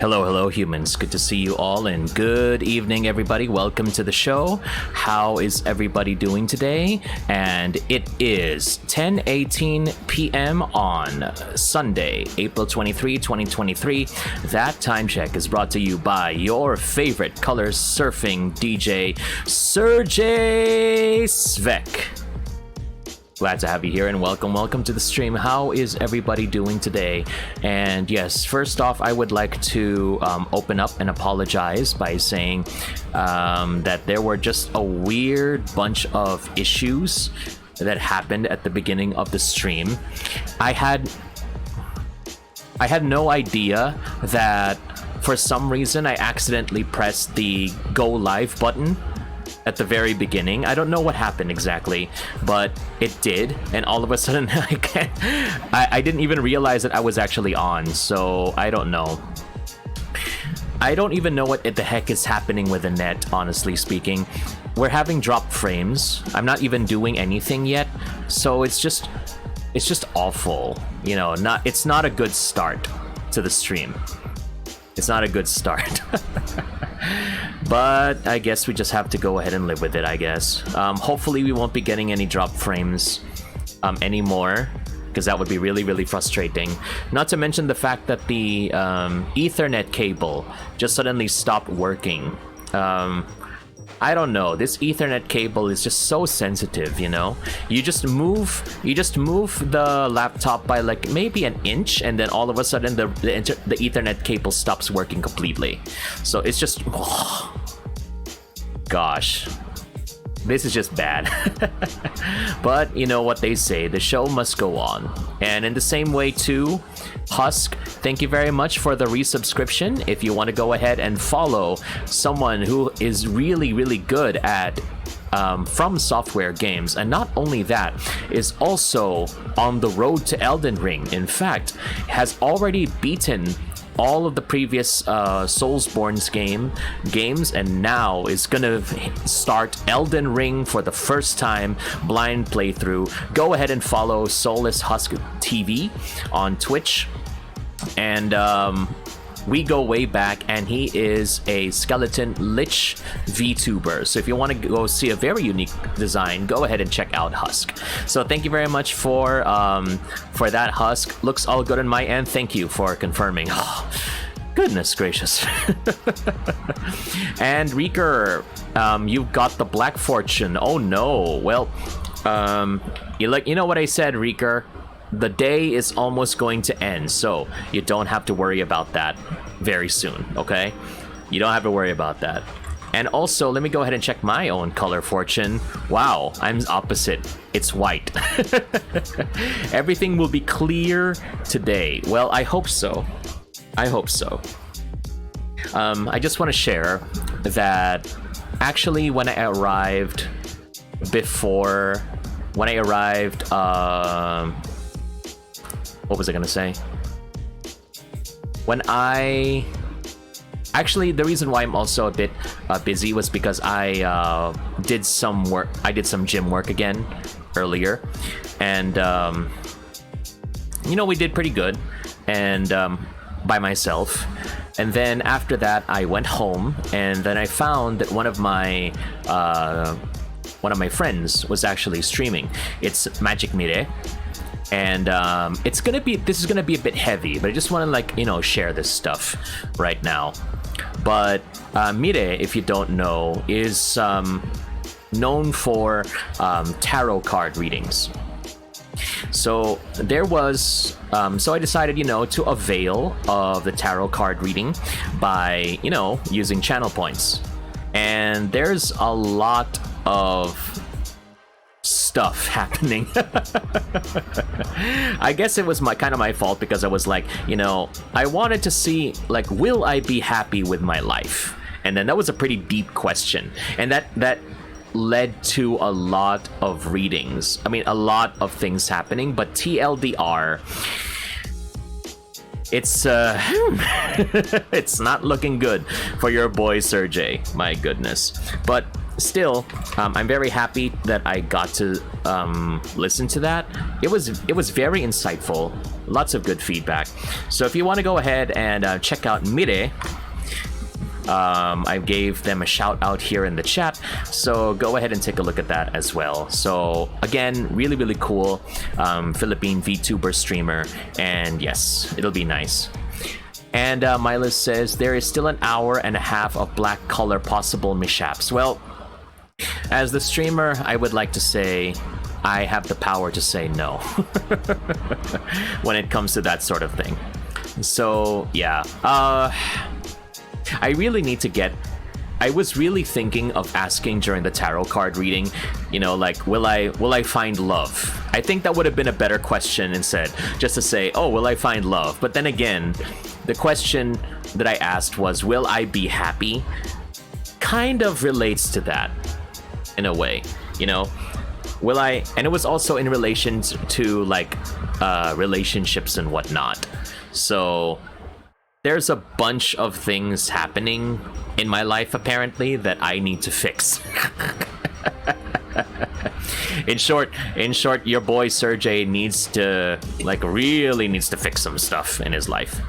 Hello, hello, humans. Good to see you all, and good evening, everybody. Welcome to the show. How is everybody doing today? And it is 10:18 p.m. on Sunday, April 23, 2023. That time check is brought to you by your favorite color surfing DJ, Serjay Svek. Glad to have you here and welcome to the stream. How is everybody doing today? And yes, first off, I would like to open up and apologize by saying that there were just a weird bunch of issues that happened at the beginning of the stream. I had no idea that for some reason I accidentally pressed the go live button at the very beginning. I don't know what happened exactly, but it did, and all of a sudden I didn't even realize that I was actually on, so I don't know. I don't even know what the heck is happening with the net, honestly speaking. We're having drop frames. I'm not even doing anything yet, so it's just awful. You know, it's not a good start to the stream. It's not a good start. But I guess we just have to go ahead and live with it, I guess. Hopefully we won't be getting any drop frames anymore, because that would be really, really frustrating. Not to mention the fact that the Ethernet cable just suddenly stopped working. I don't know, this Ethernet cable is just so sensitive, you know? You just move the laptop by like maybe an inch, and then all of a sudden the Ethernet cable stops working completely. So it's just, oh, gosh, this is just bad. But you know what they say, the show must go on. And in the same way too, Husk, thank you very much for the resubscription. If you want to go ahead and follow someone who is really, really good at From Software games, and not only that, is also on the road to Elden Ring. In fact, has already beaten all of the previous Soulsborne's games, and now is gonna start Elden Ring for the first time, blind playthrough. Go ahead and follow Soulless Husk TV on Twitch, and we go way back, and he is a skeleton lich VTuber. So if you want to go see a very unique design, go ahead and check out Husk. So thank you very much for that, Husk. Looks all good on my end. Thank you for confirming. Oh, goodness gracious. And Reeker, you've got the Black Fortune. Oh no. Well, you know what I said, Reeker? The day is almost going to end, so you don't have to worry about that very soon, okay? You don't have to worry about that. And also, let me go ahead and check my own color fortune. Wow, I'm opposite. It's white. Everything will be clear today. Well, I hope so. I hope so. I just want to share that actually when I arrived what was I gonna say? Actually, the reason why I'm also a bit busy was because I did some work. I did some gym work again earlier, and we did pretty good, and by myself. And then after that, I went home, and then I found that one of my friends was actually streaming. It's Magic Mire. And this is gonna be a bit heavy, but I just want to share this stuff right now. But Mire, if you don't know, is known for tarot card readings. So there was, so I decided, to avail of the tarot card reading by, using channel points. And there's a lot of stuff happening. I guess it was kind of my fault because I was like, I wanted to see, will I be happy with my life? And then that was a pretty deep question. And that led to a lot of readings. I mean, a lot of things happening, but TLDR, it's it's not looking good for your boy Serjay. My goodness. But still, I'm very happy that I got to listen to that. It was very insightful. Lots of good feedback. So if you want to go ahead and check out Mire, I gave them a shout out here in the chat, so go ahead and take a look at that as well. So again, really, really cool Philippine VTuber streamer, and yes, it'll be nice. And Milas says there is still an hour and a half of black color possible mishaps. Well, as the streamer, I would like to say I have the power to say no when it comes to that sort of thing. So yeah, I really need to get. I was really thinking of asking during the tarot card reading, will I find love? I think that would have been a better question instead, just to say, oh, will I find love? But then again, the question that I asked was, will I be happy? Kind of relates to that in a way, will I? And it was also in relation to relationships and whatnot. So there's a bunch of things happening in my life apparently that I need to fix. In short, your boy Serjay needs to really needs to fix some stuff in his life.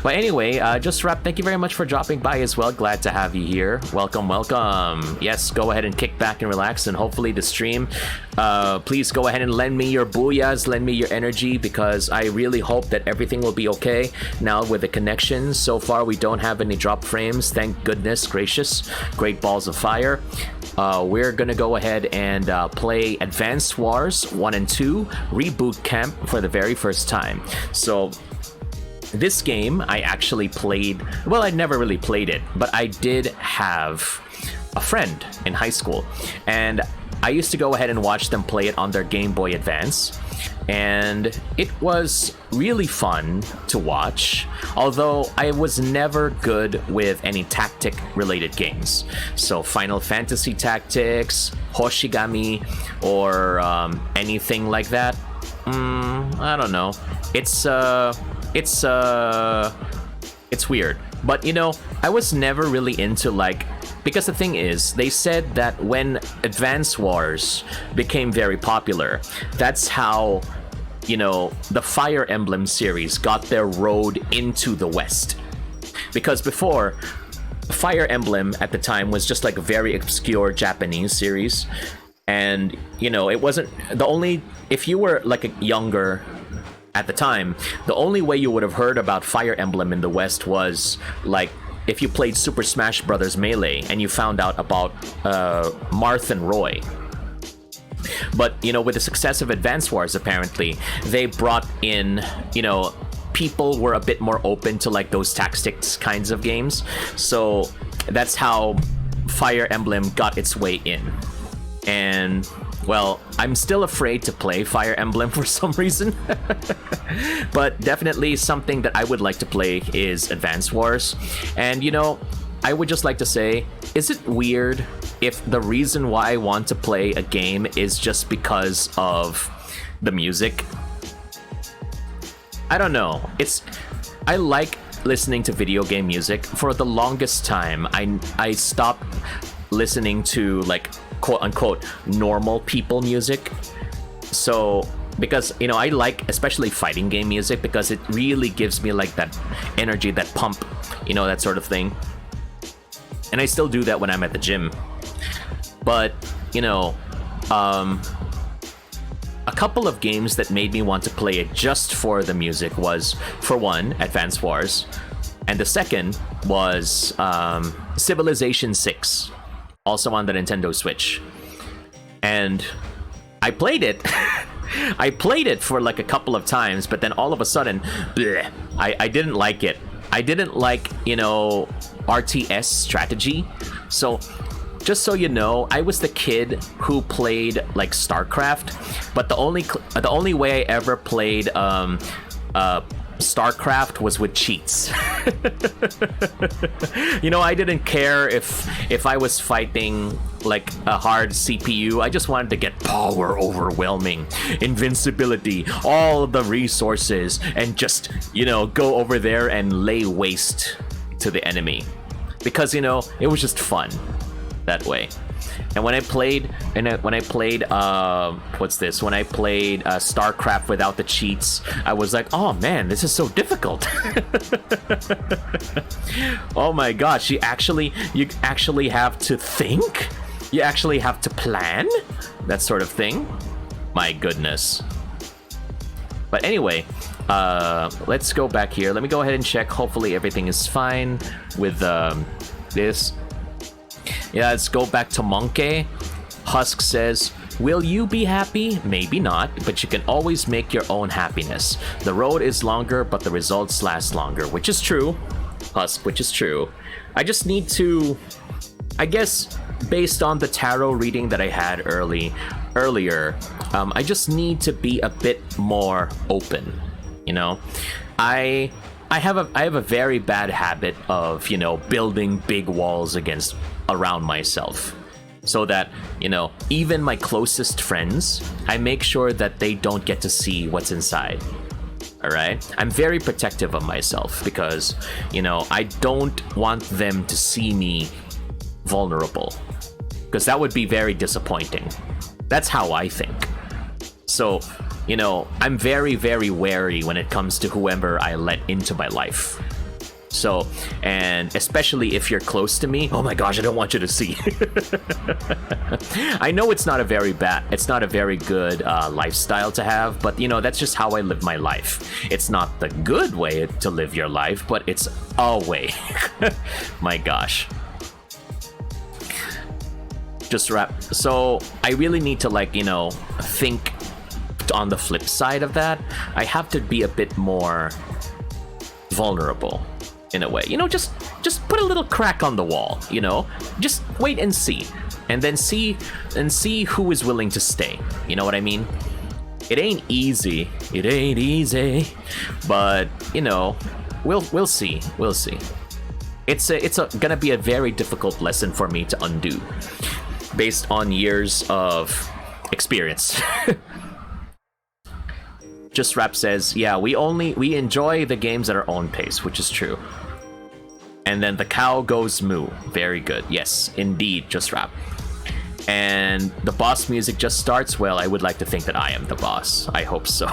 But anyway, just wrap. Thank you very much for dropping by as well. Glad to have you here. Welcome. Yes, go ahead and kick back and relax, and hopefully the stream. Please go ahead and lend me your booyahs, lend me your energy, because I really hope that everything will be okay now with the connections. So far, we don't have any drop frames. Thank goodness gracious. Great balls of fire. We're gonna go ahead and play Advanced Wars 1 and 2 Reboot Camp for the very first time. So this game I actually played, well, I never really played it, but I did have a friend in high school, and I used to go ahead and watch them play it on their Game Boy Advance, and it was really fun to watch, although I was never good with any tactic related games. So Final Fantasy Tactics, Hoshigami, or anything like that, I don't know. It's weird, but I was never really into because the thing is, they said that when Advance Wars became very popular, that's how the Fire Emblem series got their road into the West. Because before, Fire Emblem at the time was just a very obscure Japanese series, and it wasn't the only, if you were a younger at the time, the only way you would have heard about Fire Emblem in the West was if you played Super Smash Bros. Melee and you found out about Marth and Roy. But with the success of Advance Wars, apparently they brought in, people were a bit more open to those tactics kinds of games. So that's how Fire Emblem got its way in. And well, I'm still afraid to play Fire Emblem for some reason. But definitely something that I would like to play is Advance Wars. And you know, I would just like to say, is it weird if the reason why I want to play a game is just because of the music? I don't know. I like listening to video game music. For the longest time, I stopped listening to like quote unquote normal people music. So because, you know, I like especially fighting game music because it really gives me like that energy, that pump, you know, that sort of thing. And I still do that when I'm at the gym. But, you know, a couple of games that made me want to play it just for the music was, for one, Advance Wars, and the second was Civilization 6, also on the Nintendo Switch. And I played it. I played it for like a couple of times, but then all of a sudden, bleh, I didn't like it. I didn't like, you know, RTS strategy. So just so you know, I was the kid who played like StarCraft, but the only way I ever played StarCraft was with cheats. You know, I didn't care if I was fighting like a hard CPU. I just wanted to get power overwhelming, invincibility, all the resources, and just, you know, go over there and lay waste to the enemy. Because, you know, it was just fun that way. And when I played StarCraft without the cheats, I was like, oh man, this is so difficult. Oh my gosh, you actually have to think, you actually have to plan, that sort of thing. My goodness. But anyway, let's go back here. Let me go ahead and check. Hopefully everything is fine with this. Yeah, let's go back to Monkey. Husk says, will you be happy? Maybe not, but you can always make your own happiness. The road is longer, but the results last longer, which is true. Husk, which is true. I just need to, I guess, based on the tarot reading that I had earlier, I just need to be a bit more open, you know? I have a very bad habit of, you know, building big walls around myself, so that, you know, even my closest friends, I make sure that they don't get to see what's inside. All right, I'm very protective of myself because, you know, I don't want them to see me vulnerable, because that would be very disappointing. That's how I think. So, you know, I'm very, very wary when it comes to whoever I let into my life. So, and especially if you're close to me, oh my gosh, I don't want you to see. I know it's not a very good lifestyle to have, but you know, that's just how I live my life. It's not the good way to live your life, but it's a way. My gosh. Just wrap. So I really need to, like, you know, think on the flip side of that. I have to be a bit more vulnerable in a way, you know, just put a little crack on the wall, you know, just wait and see, and then see who is willing to stay. You know what I mean? It ain't easy, but you know, we'll see. It's gonna be a very difficult lesson for me to undo, based on years of experience. Just Rap says, yeah, we enjoy the games at our own pace, which is true. And then the cow goes moo. Very good. Yes, indeed, Just Rap. And the boss music just starts. Well, I would like to think that I am the boss. I hope so.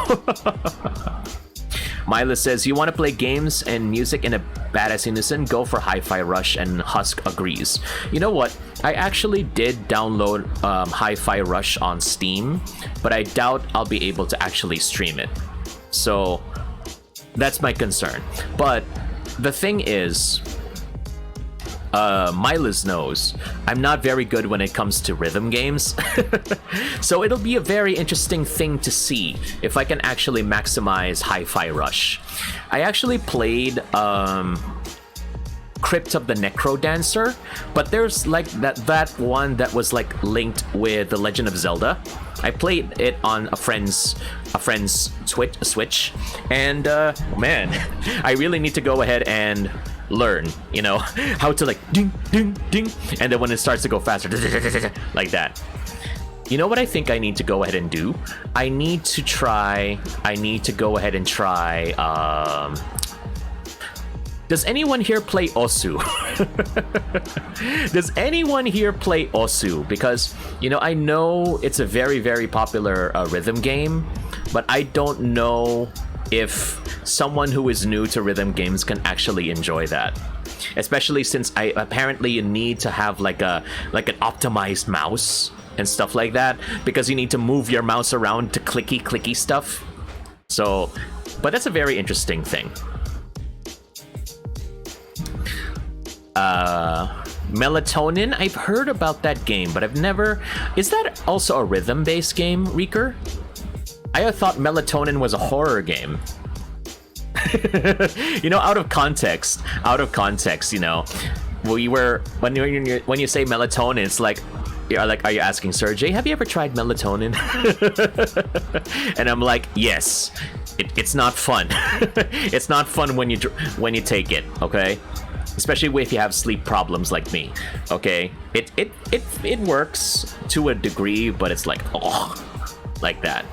Mila says, you want to play games and music in a badass unison? Go for Hi-Fi Rush, and Husk agrees. You know what? I actually did download Hi-Fi Rush on Steam, but I doubt I'll be able to actually stream it. So that's my concern. But the thing is, Milas knows I'm not very good when it comes to rhythm games. So it'll be a very interesting thing to see if I can actually maximize Hi-Fi Rush. I actually played Crypt of the Necro Dancer, but there's like that one that was like linked with The Legend of Zelda. I played it on a friend's Switch, and man, I really need to go ahead and learn, you know, how to like ding ding ding, and then when it starts to go faster, like that. You know what I think I need to go ahead and do? I need to go ahead and try. Does anyone here play Osu? Does anyone here play Osu? Because, you know, I know it's a very, very popular rhythm game, but I don't know if someone who is new to rhythm games can actually enjoy that. Especially since apparently you need to have like an optimized mouse and stuff like that, because you need to move your mouse around to clicky stuff. So, but that's a very interesting thing. Melatonin, I've heard about that game, but I've never... Is that also a rhythm-based game, Reeker? I thought Melatonin was a horror game. You know, out of context, you know, when you say melatonin, it's like, are you asking Serjay, have you ever tried melatonin? And I'm like, yes. It's not fun. It's not fun when you take it, okay? Especially if you have sleep problems like me, okay? It works to a degree, but it's like, oh, like that.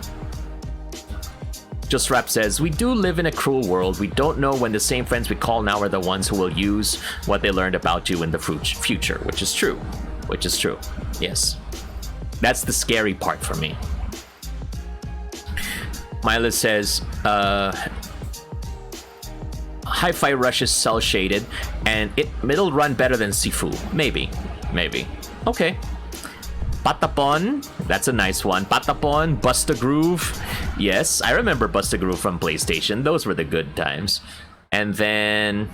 Just Rap says, we do live in a cruel world. We don't know when the same friends we call now are the ones who will use what they learned about you in the future, which is true. Yes. That's the scary part for me. Mila says, Hi-Fi Rush is cel-shaded, and it'll run better than Sifu. Maybe. Okay. Patapon, that's a nice one. Patapon, Busta Groove. Yes, I remember Busta Groove from PlayStation. Those were the good times. And then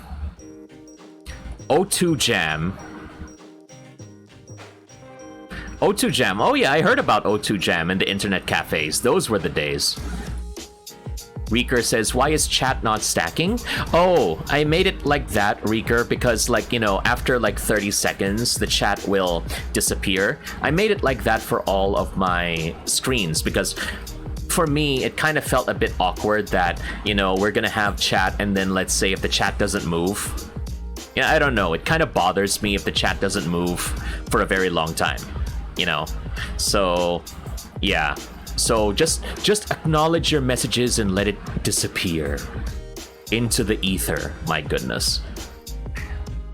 O2 Jam. O2 Jam. Oh yeah, I heard about O2 Jam and the internet cafes. Those were the days. Reeker says, why is chat not stacking? Oh, I made it like that, Reeker, because, like, you know, after like 30 seconds, the chat will disappear. I made it like that for all of my screens because for me, it kind of felt a bit awkward that, you know, we're gonna have chat and then let's say if the chat doesn't move. Yeah, I don't know. It kind of bothers me if the chat doesn't move for a very long time, you know? So, yeah. So just acknowledge your messages and let it disappear into the ether. My goodness.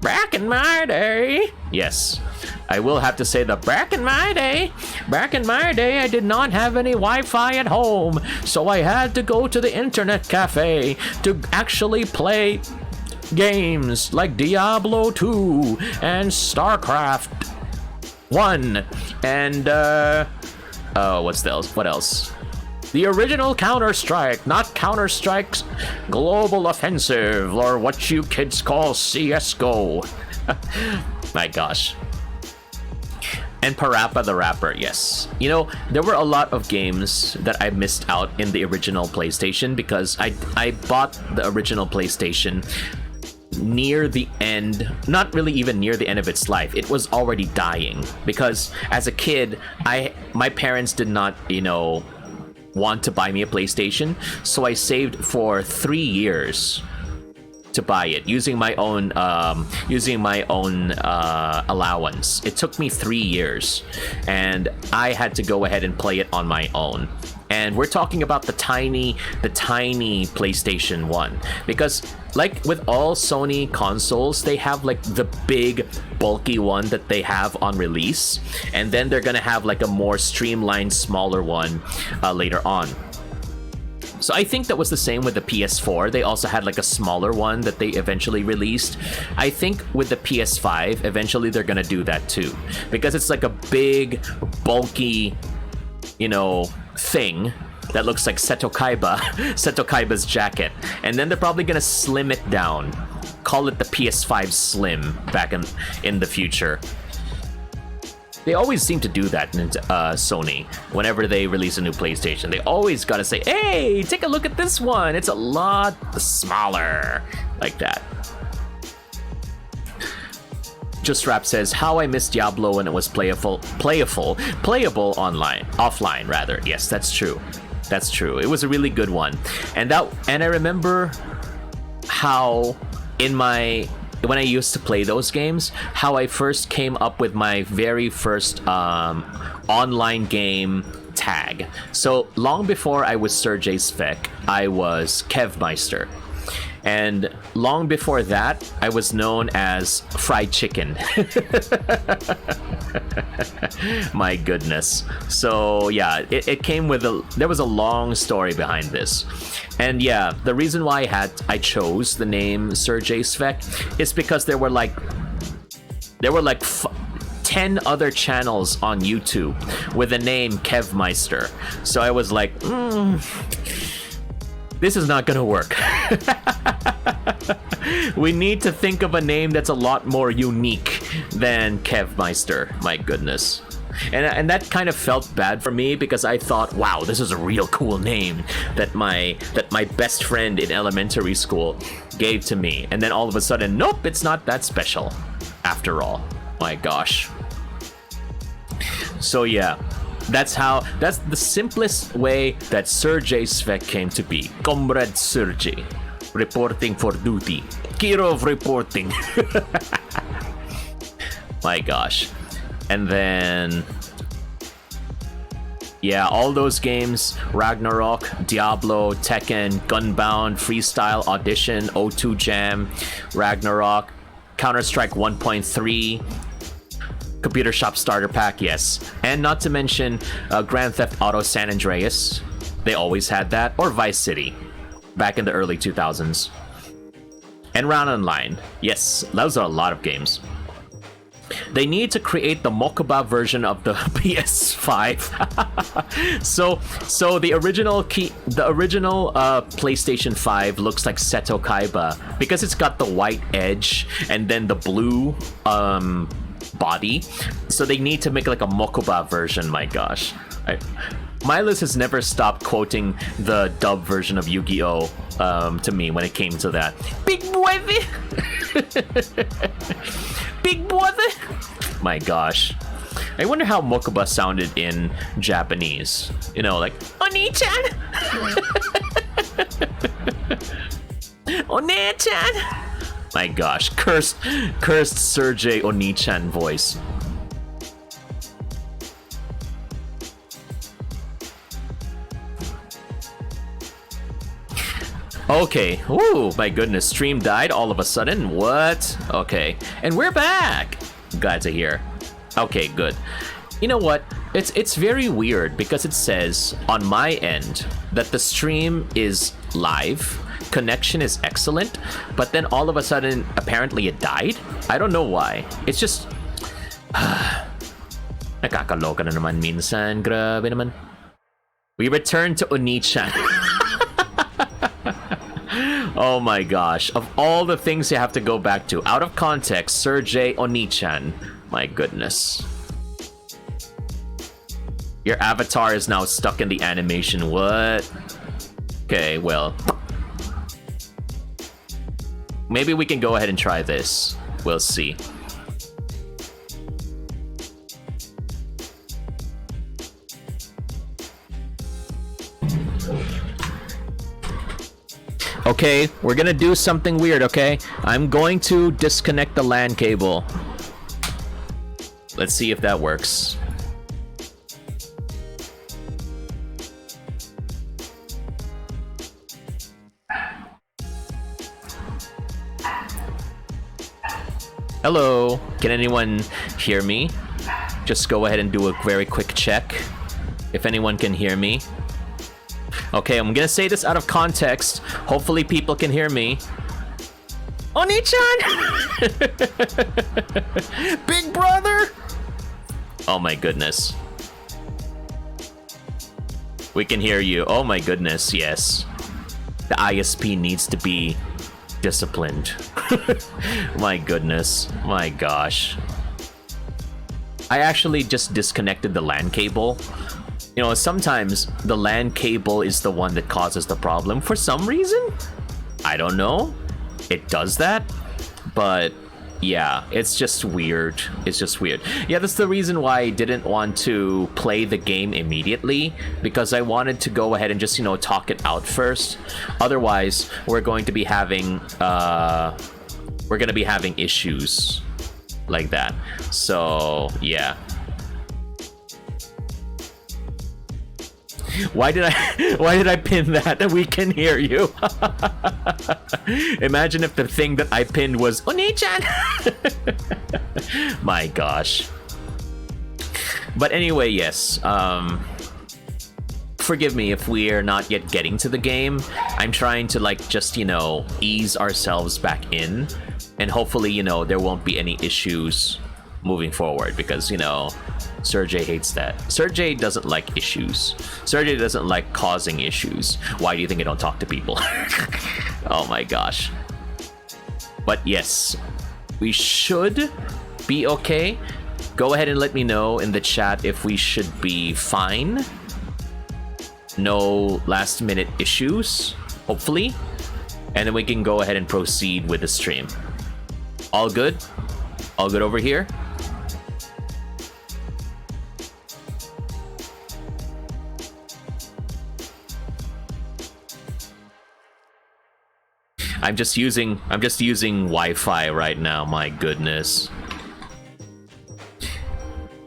Back in my day. Yes, I will have to say that back in my day, I did not have any Wi-Fi at home, so I had to go to the internet cafe to actually play games like Diablo 2 and StarCraft 1 and what else? The original Counter-Strike, not Counter-Strike's Global Offensive, or what you kids call CSGO. My gosh. And Parappa the Rapper, yes. You know, there were a lot of games that I missed out in the original PlayStation because I bought the original PlayStation near the end, not really even near the end of its life. It was already dying because as a kid, my parents did not, you know, want to buy me a PlayStation, so I saved for 3 years to buy it using my own allowance. It took me 3 years, and I had to go ahead and play it on my own. And we're talking about the tiny PlayStation 1, because like with all Sony consoles, they have like the big bulky one that they have on release, and then they're gonna have like a more streamlined smaller one later on. So I think that was the same with the PS4. They also had like a smaller one that they eventually released. I think with the PS5, eventually they're gonna do that too, because it's like a big bulky, you know, thing that looks like Seto Kaiba's jacket, and then they're probably gonna slim it down, call it the PS5 Slim back in the future. They always seem to do that in Sony. Whenever they release a new PlayStation, they always gotta say, hey, take a look at this one, it's a lot smaller, like that. Just Rap says, how I miss Diablo when it was playable online, offline rather. Yes, that's true. That's true. It was a really good one. And I remember how when I used to play those games, how I first came up with my very first online game tag. So long before I was Serjay Svek, I was Kevmeister. And long before that, I was known as Fried Chicken. My goodness. So yeah, it came with there was a long story behind this. And yeah, the reason why I chose the name Serjay Svek is because there were like 10 other channels on YouTube with the name Kevmeister. So I was like, this is not gonna work. We need to think of a name that's a lot more unique than Kevmeister. My goodness. And that kind of felt bad for me because I thought, wow, this is a real cool name that my best friend in elementary school gave to me. And then all of a sudden, nope, it's not that special after all. My gosh. So yeah, that's the simplest way that Serjay Svek came to be. Comrade Serjay, reporting for duty. Kirov reporting. My gosh. And then yeah, all those games, Ragnarok, Diablo, Tekken, Gunbound, Freestyle, Audition, O2 Jam, Ragnarok, Counter-Strike 1.3, Computer Shop Starter Pack, yes. And not to mention Grand Theft Auto San Andreas. They always had that. Or Vice City, back in the early 2000s. And Round Online. Yes, those are a lot of games. They need to create the Mokuba version of the PS5. so the original PlayStation 5 looks like Seto Kaiba because it's got the white edge and then the blue body. So they need to make like a Mokuba version. My gosh. Miles has never stopped quoting the dub version of Yu-Gi-Oh! To me when it came to that. Big boy! Big brother! My gosh. I wonder how Mokuba sounded in Japanese. You know, like, Oni-chan! One-chan! My gosh, cursed Serjay Oni-chan voice. Okay, ooh, my goodness, stream died all of a sudden. What? Okay, and we're back. Glad to hear. Okay, good. You know what? It's very weird because it says on my end that the stream is live, connection is excellent, but then all of a sudden, apparently it died. I don't know why. It's just nakakaloka na naman minsan. Grabe naman. We return to Oni-chan. Oh my gosh. Of all the things you have to go back to, out of context, Serjay Oni-chan. My goodness. Your avatar is now stuck in the animation. What? Okay, well. Maybe we can go ahead and try this. We'll see. Okay, we're gonna do something weird, okay? I'm going to disconnect the LAN cable. Let's see if that works. Hello, can anyone hear me? Just go ahead and do a very quick check. If anyone can hear me. Okay, I'm gonna say this out of context. Hopefully people can hear me. Oni-chan! Big brother! Oh my goodness. We can hear you. Oh my goodness, yes. The ISP needs to be disciplined. My goodness. My gosh. I actually just disconnected the LAN cable. You know, sometimes the LAN cable is the one that causes the problem for some reason. I don't know. It does that. But yeah, it's just weird. It's just weird. Yeah, that's the reason why I didn't want to play the game immediately, because I wanted to go ahead and just, you know, talk it out first. Otherwise, we're going to be having issues like that. So, yeah. Why did I pin that? We can hear you. Imagine if the thing that I pinned was Oni-chan. My gosh. But anyway, yes. Forgive me if we are not yet getting to the game. I'm trying to like just, you know, ease ourselves back in, and hopefully, you know, there won't be any issues moving forward, because, you know, Serjay hates that. Serjay doesn't like issues. Serjay doesn't like causing issues. Why do you think I don't talk to people? Oh my gosh. But yes, we should be okay. Go ahead and let me know in the chat if we should be fine. No last minute issues, hopefully. And then we can go ahead and proceed with the stream. All good? All good over here? I'm just using Wi-Fi right now, my goodness.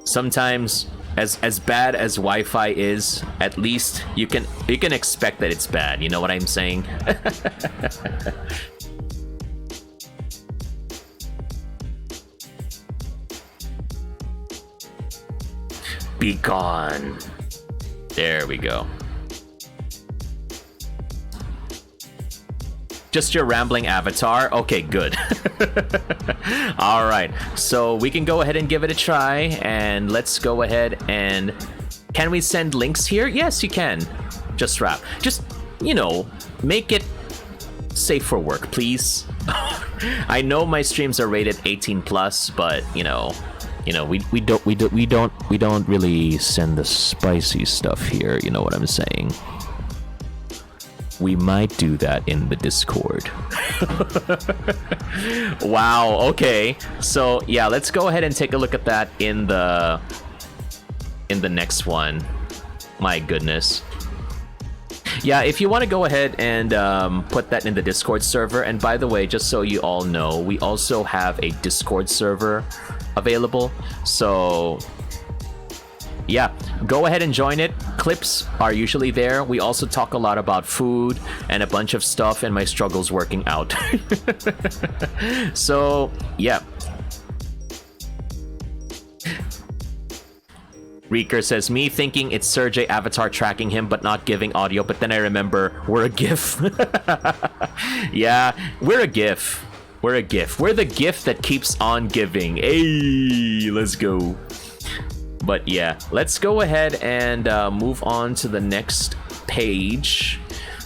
Sometimes as bad as Wi-Fi is, at least you can expect that it's bad, you know what I'm saying? Be gone. There we go. Just your rambling avatar? Okay, good. Alright, so we can go ahead and give it a try, and let's go ahead and... Can we send links here? Yes, you can. Just rap. Just, you know, make it safe for work, please. I know my streams are rated 18 plus, but you know, we don't really send the spicy stuff here, you know what I'm saying? We might do that in the Discord. Wow, okay. So, yeah, let's go ahead and take a look at that in the next one. My goodness. Yeah, if you want to go ahead and put that in the Discord server, and by the way, just so you all know, we also have a Discord server available. So, yeah, go ahead and join it. Clips are usually there. We also talk a lot about food and a bunch of stuff and my struggles working out. So, yeah. Reeker says, me thinking it's Serjay avatar tracking him but not giving audio, but then I remember we're a GIF. Yeah, we're a GIF. We're a GIF. We're the gift that keeps on giving. Hey, let's go. But yeah, let's go ahead and move on to the next page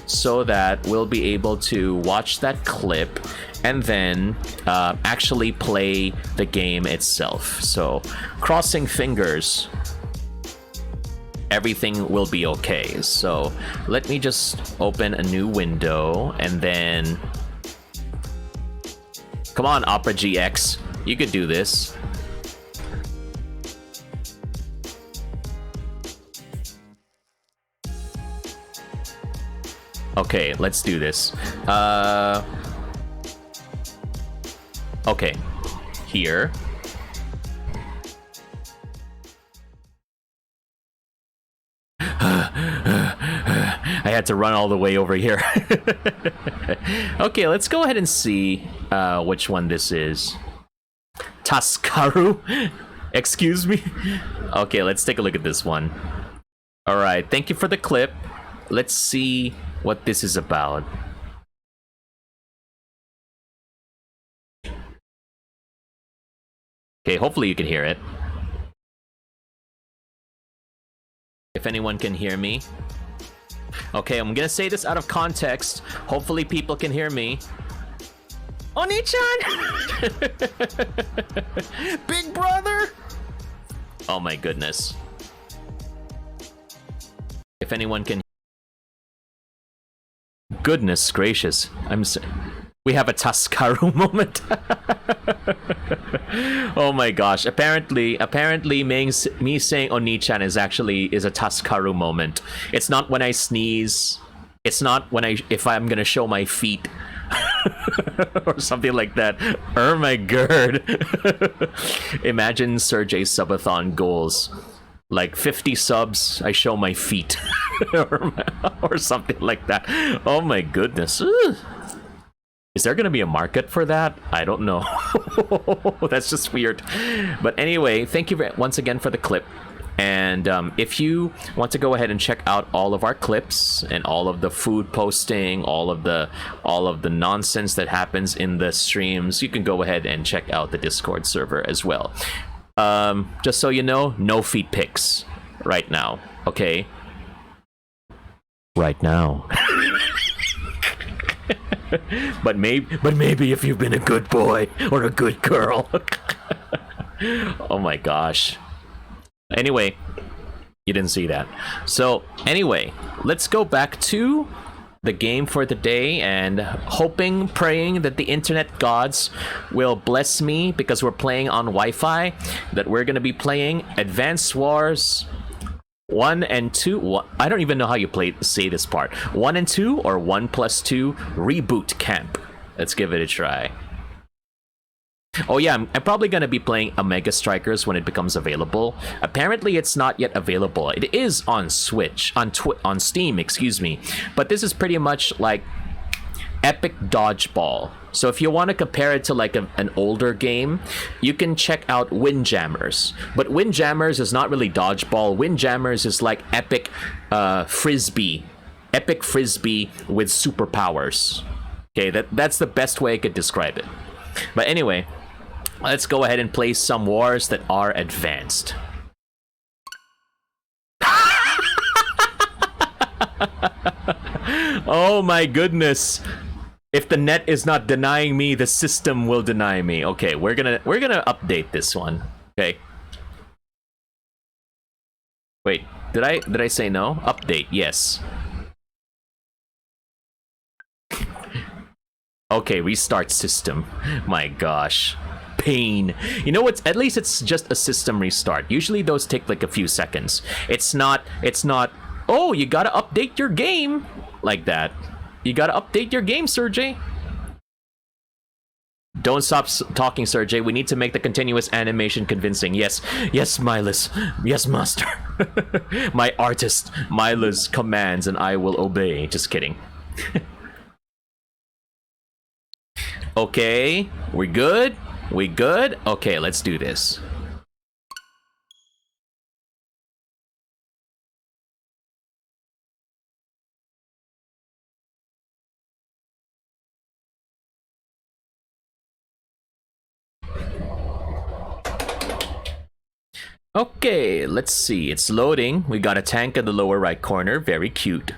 so that we'll be able to watch that clip and then actually play the game itself. So, crossing fingers, everything will be okay. So, let me just open a new window and then... Come on, Opera GX, you could do this. Okay, let's do this. Okay, here. I had to run all the way over here. Okay, let's go ahead and see which one this is. Taskaru? Excuse me? Okay, let's take a look at this one. Alright, thank you for the clip. Let's see what this is about. Okay, hopefully you can hear it. If anyone can hear me. Okay, I'm gonna say this out of context. Hopefully people can hear me. Oni-chan! Big brother! Oh my goodness. If anyone can... Goodness gracious. We have a Tuskaru moment. Oh my gosh. Apparently me saying Oni-chan is a Tuskaru moment. It's not when I sneeze. It's not if I'm gonna show my feet. Or something like that. Oh my god. Imagine Serjay's subathon goals. Like 50 subs, I show my feet. Or something like that. Oh my goodness. Ugh. Is there going to be a market for that? I don't know. That's just weird. But anyway, thank you once again for the clip. And if you want to go ahead and check out all of our clips and all of the food posting, all of the nonsense that happens in the streams, you can go ahead and check out the Discord server as well. Just so you know, no feet pics right now. Okay. Right now. But maybe if you've been a good boy or a good girl. Oh my gosh. Anyway, you didn't see that. So anyway, let's go back to the game for the day, and hoping, praying that the internet gods will bless me, because we're playing on Wi-Fi, that we're gonna be playing Advance Wars 1 and 2. I don't even know how you say this part. 1 and 2 or 1+2 Reboot Camp. Let's give it a try. Oh yeah, I'm probably gonna be playing Omega Strikers when it becomes available. Apparently it's not yet available. It is on Switch, on Steam, excuse me. But this is pretty much like Epic Dodgeball. So if you want to compare it to like an older game, you can check out Windjammers. But Windjammers is not really dodgeball. Windjammers is like epic frisbee. Epic frisbee with superpowers. Okay, that's the best way I could describe it. But anyway, let's go ahead and play some wars that are advanced. Oh my goodness. If the net is not denying me, the system will deny me. Okay, we're gonna update this one. Okay. Wait, did I say no? Update, yes. Okay, restart system. My gosh. Pain. You know what? At least it's just a system restart. Usually those take like a few seconds. It's not, oh, you gotta update your game. Like that. You gotta update your game, Serjay. Don't stop talking, Serjay. We need to make the continuous animation convincing. Yes, yes, Milas. Yes, master. My artist, Milas commands and I will obey. Just kidding. Okay, we good? We good? Okay, let's do this. Okay, let's see. It's loading. We got a tank in the lower right corner. Very cute.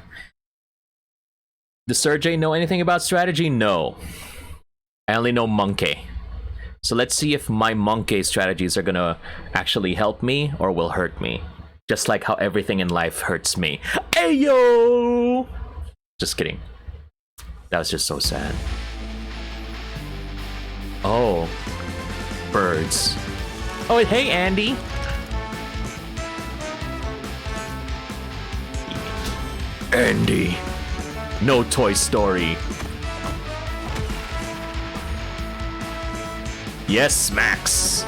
Does Serjay know anything about strategy? No. I only know monkey. So let's see if my monkey strategies are gonna actually help me or will hurt me. Just like how everything in life hurts me. Ayo! Just kidding. That was just so sad. Oh. Birds. Oh, hey, Andy. Andy. No Toy Story. Yes, Max.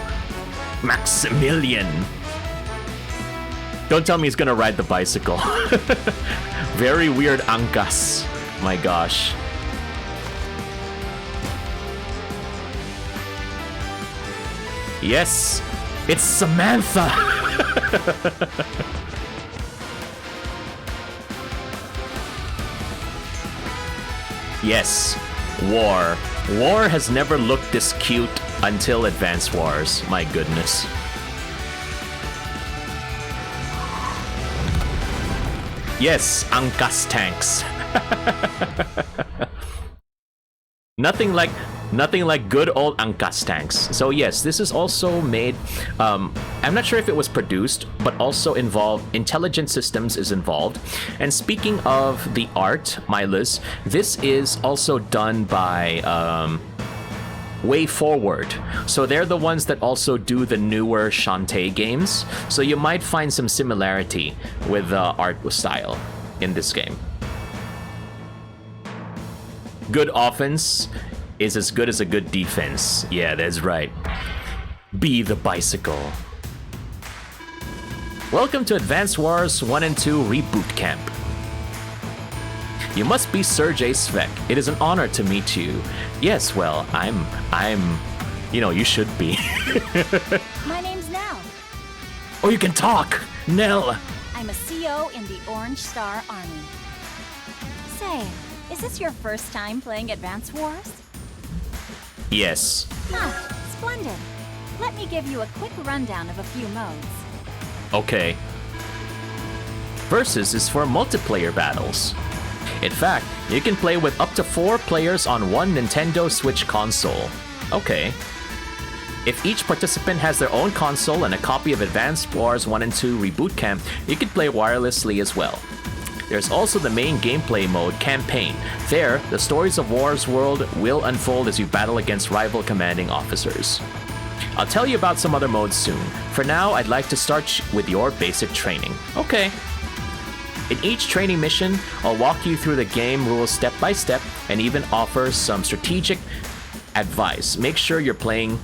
Maximilian. Don't tell me he's gonna ride the bicycle. Very weird Angkas. My gosh. Yes, it's Samantha. Yes, War. War has never looked this cute until Advance Wars. My goodness. Yes, Angkas tanks. Nothing like good old Angkas tanks. So yes, this is also made I'm not sure if it was produced, but also involved. Intelligent Systems is involved. And speaking of the art, Milas, this is also done by Way Forward. So they're the ones that also do the newer Shantae games. So you might find some similarity with the art style in this game. Good offense is as good as a good defense. Yeah, that's right. Be the bicycle. Welcome to Advance Wars 1 and 2 Reboot Camp. You must be Serjay Svek. It is an honor to meet you. Yes, well, I'm, you know, you should be. My name's Nell. Oh, you can talk! Nell! I'm a CO in the Orange Star Army. Say, is this your first time playing Advance Wars? Yes. Ah, splendid. Let me give you a quick rundown of a few modes. Okay. Versus is for multiplayer battles. In fact, you can play with up to 4 players on one Nintendo Switch console. Okay. If each participant has their own console and a copy of Advance Wars 1 and 2 Reboot Camp, you can play wirelessly as well. There's also the main gameplay mode, Campaign. There, the stories of War's world will unfold as you battle against rival commanding officers. I'll tell you about some other modes soon. For now, I'd like to start with your basic training. Okay. In each training mission, I'll walk you through the game rules step by step and even offer some strategic advice. Make sure you're paying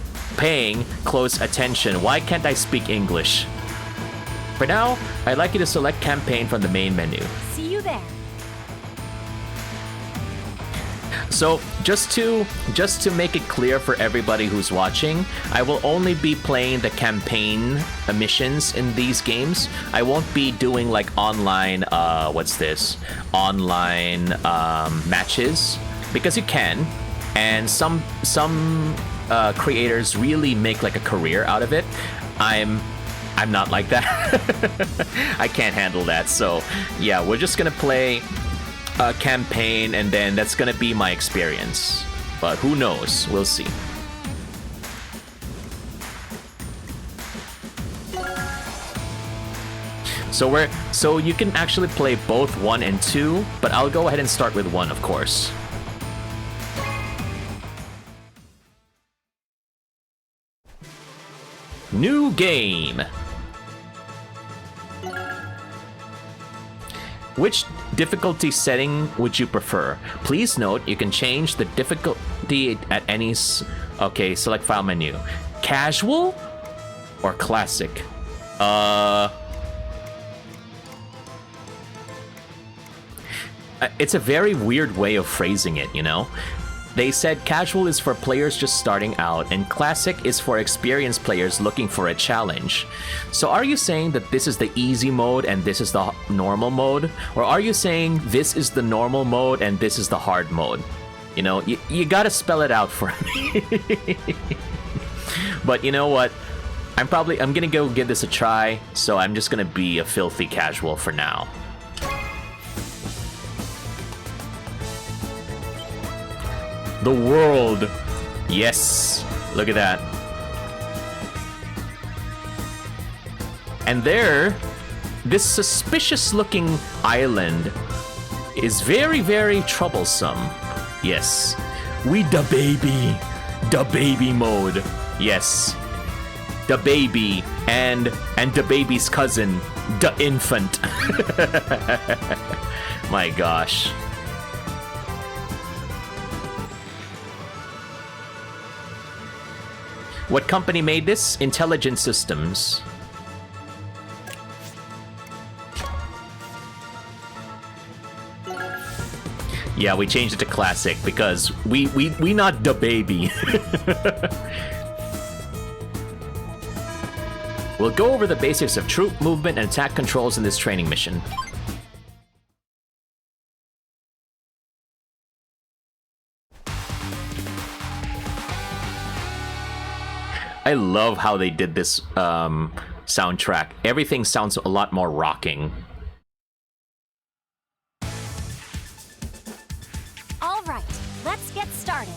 close attention. Why can't I speak English? For now, I'd like you to select Campaign from the main menu. See you there. So, just to make it clear for everybody who's watching, I will only be playing the campaign missions in these games. I won't be doing like online, online matches, because you can, and some creators really make like a career out of it. I'm not like that. I can't handle that. So, yeah, we're just gonna play a campaign, and then that's gonna be my experience. But who knows? We'll see. So you can actually play both 1 and 2, but I'll go ahead and start with 1, of course. New game. Which difficulty setting would you prefer? Please note you can change the difficulty at any... Okay, select file menu. Casual or classic? It's a very weird way of phrasing it, you know? They said casual is for players just starting out, and classic is for experienced players looking for a challenge. So are you saying that this is the easy mode and this is the normal mode? Or are you saying this is the normal mode and this is the hard mode? You know, you gotta spell it out for me. But you know what? I'm gonna go give this a try, so I'm just gonna be a filthy casual for now. The world. Yes. Look at that. And there, this suspicious looking island is very, very troublesome. Yes. We da baby. Da baby mode. Yes. Da baby and da baby's cousin, da infant. My gosh. What company made this? Intelligent Systems. Yeah, we changed it to classic because we not the baby. We'll go over the basics of troop movement and attack controls in this training mission. I love how they did this soundtrack. Everything sounds a lot more rocking. All right, let's get started.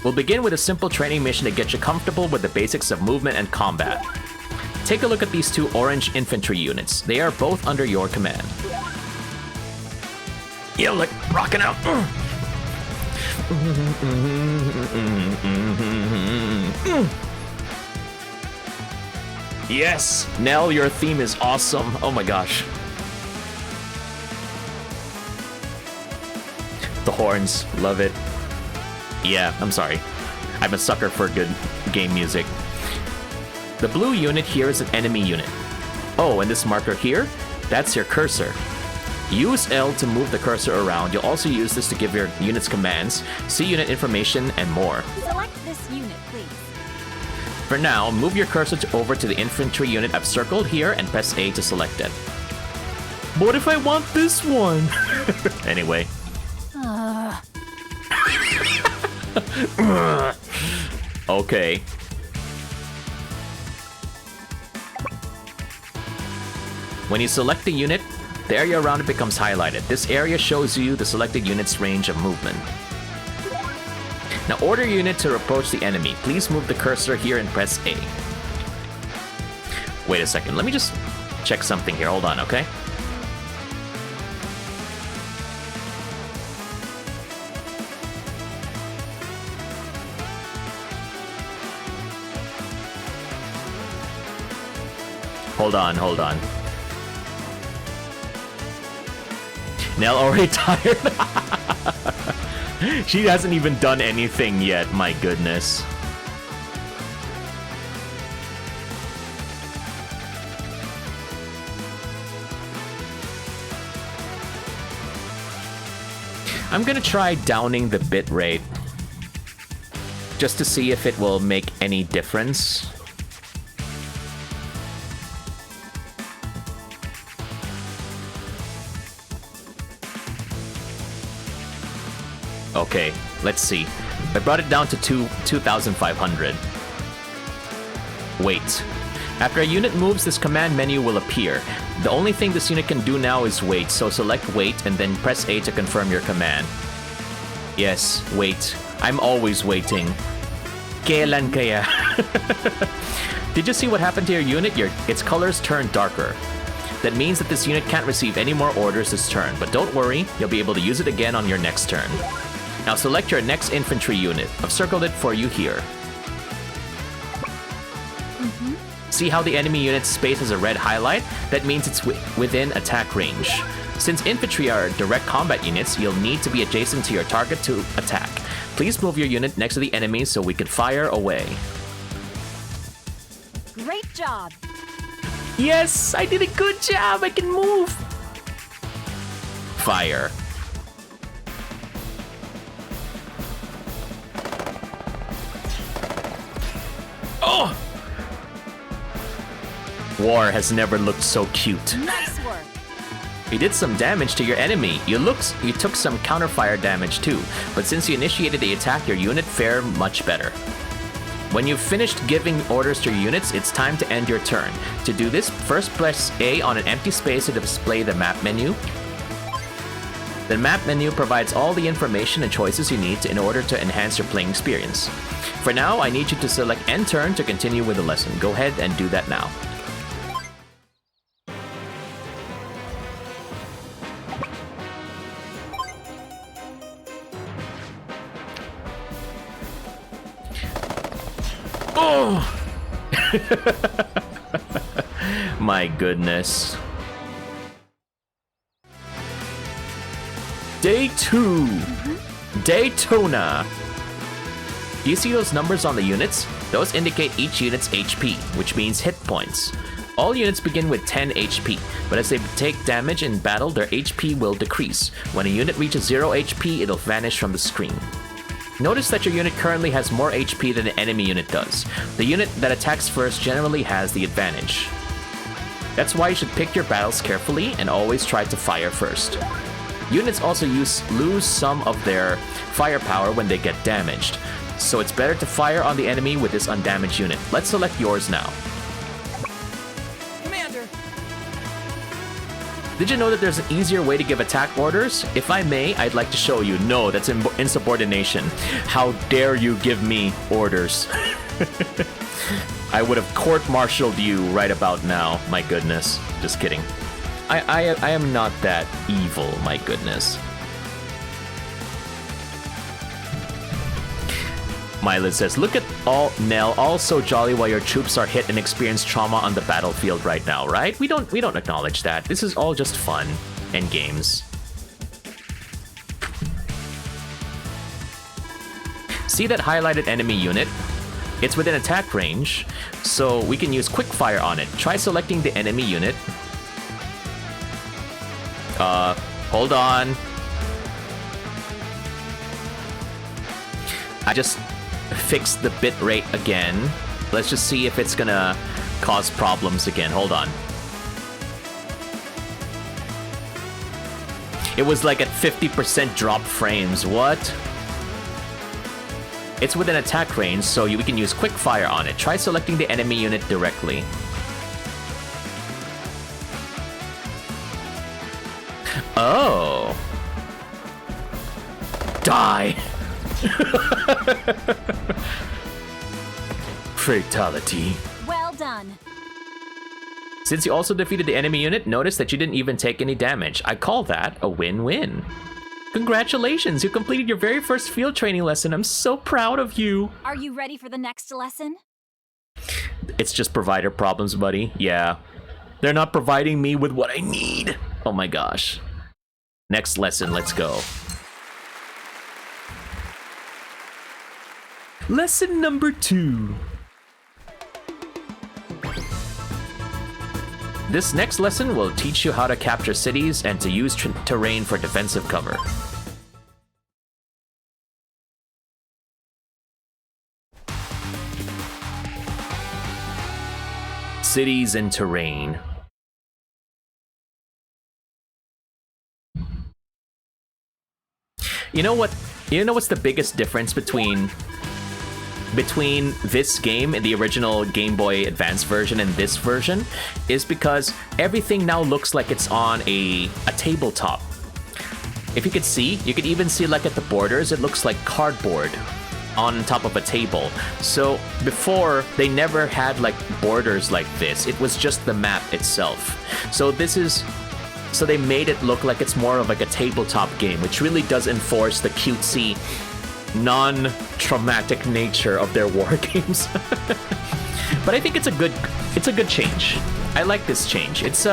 We'll begin with a simple training mission to get you comfortable with the basics of movement and combat. Take a look at these 2 orange infantry units. They are both under your command. Yo, like, rocking out. Yes! Nell, your theme is awesome. Oh my gosh. The horns, love it. Yeah, I'm sorry. I'm a sucker for good game music. The blue unit here is an enemy unit. Oh, and this marker here? That's your cursor. Use L to move the cursor around. You'll also use this to give your units commands, see unit information, and more. Select this unit, please. For now, move your cursor over to the infantry unit I've circled here and press A to select it. What if I want this one? Anyway. Okay. When you select the unit, the area around it becomes highlighted. This area shows you the selected unit's range of movement. Now order your unit to approach the enemy. Please move the cursor here and press A. Wait a second, let me just check something here. Hold on, okay? Hold on. Nell already tired? She hasn't even done anything yet, my goodness. I'm gonna try downing the bit rate just to see if it will make any difference. Okay, let's see. I brought it down to 2,500. Wait. After a unit moves, this command menu will appear. The only thing this unit can do now is wait, so select wait and then press A to confirm your command. Yes, wait. I'm always waiting. Kailan kaya? Did you see what happened to your unit? Its colors turned darker. That means that this unit can't receive any more orders this turn, but don't worry, you'll be able to use it again on your next turn. Now select your next infantry unit. I've circled it for you here. See how the enemy unit's space has a red highlight? That means it's within attack range. Since infantry are direct combat units, you'll need to be adjacent to your target to attack. Please move your unit next to the enemy so we can fire away. Great job! Yes! I did a good job! I can move! Fire. Oh! War has never looked so cute. Nice work! You did some damage to your enemy. You took some counterfire damage too, but since you initiated the attack, your unit fared much better. When you've finished giving orders to your units, it's time to end your turn. To do this, first press A on an empty space to display the map menu. The map menu provides all the information and choices you need in order to enhance your playing experience. For now, I need you to select End Turn to continue with the lesson. Go ahead and do that now. Oh! My goodness. Day 2. Daytona. Do you see those numbers on the units? Those indicate each unit's HP, which means hit points. All units begin with 10 HP, but as they take damage in battle, their HP will decrease. When a unit reaches 0 HP, it'll vanish from the screen. Notice that your unit currently has more HP than the enemy unit does. The unit that attacks first generally has the advantage. That's why you should pick your battles carefully and always try to fire first. Units also lose some of their firepower when they get damaged, so it's better to fire on the enemy with this undamaged unit. Let's select yours now. Commander! Did you know that there's an easier way to give attack orders? If I may, I'd like to show you. No, that's insubordination. How dare you give me orders? I would have court-martialed you right about now. My goodness. Just kidding. I am not that evil, my goodness. Mylid says, look at Nell, all so jolly while your troops are hit and experience trauma on the battlefield right now, right? We don't acknowledge that. This is all just fun and games. See that highlighted enemy unit? It's within attack range, so we can use quick fire on it. Try selecting the enemy unit. Hold on. I just fixed the bit rate again. Let's just see if it's gonna cause problems again. Hold on. It was like at 50% drop frames. What? It's within attack range, so we can use quick fire on it. Try selecting the enemy unit directly. Oh. Die. Fatality. Well done. Since you also defeated the enemy unit, notice that you didn't even take any damage. I call that a win-win. Congratulations, you completed your very first field training lesson. I'm so proud of you. Are you ready for the next lesson? It's just provider problems, buddy. Yeah. They're not providing me with what I need. Oh my gosh. Next lesson, let's go. Lesson number 2. This next lesson will teach you how to capture cities and to use terrain for defensive cover. Cities and terrain. You know what? You know what's the biggest difference between this game and the original Game Boy Advance version and this version is because everything now looks like it's on a tabletop. If you could see, you could even see like at the borders, it looks like cardboard on top of a table. So before, they never had like borders like this. It was just the map itself. So they made it look like it's more of like a tabletop game, which really does enforce the cutesy, non-traumatic nature of their war games. But I think it's a good change. I like this change. It's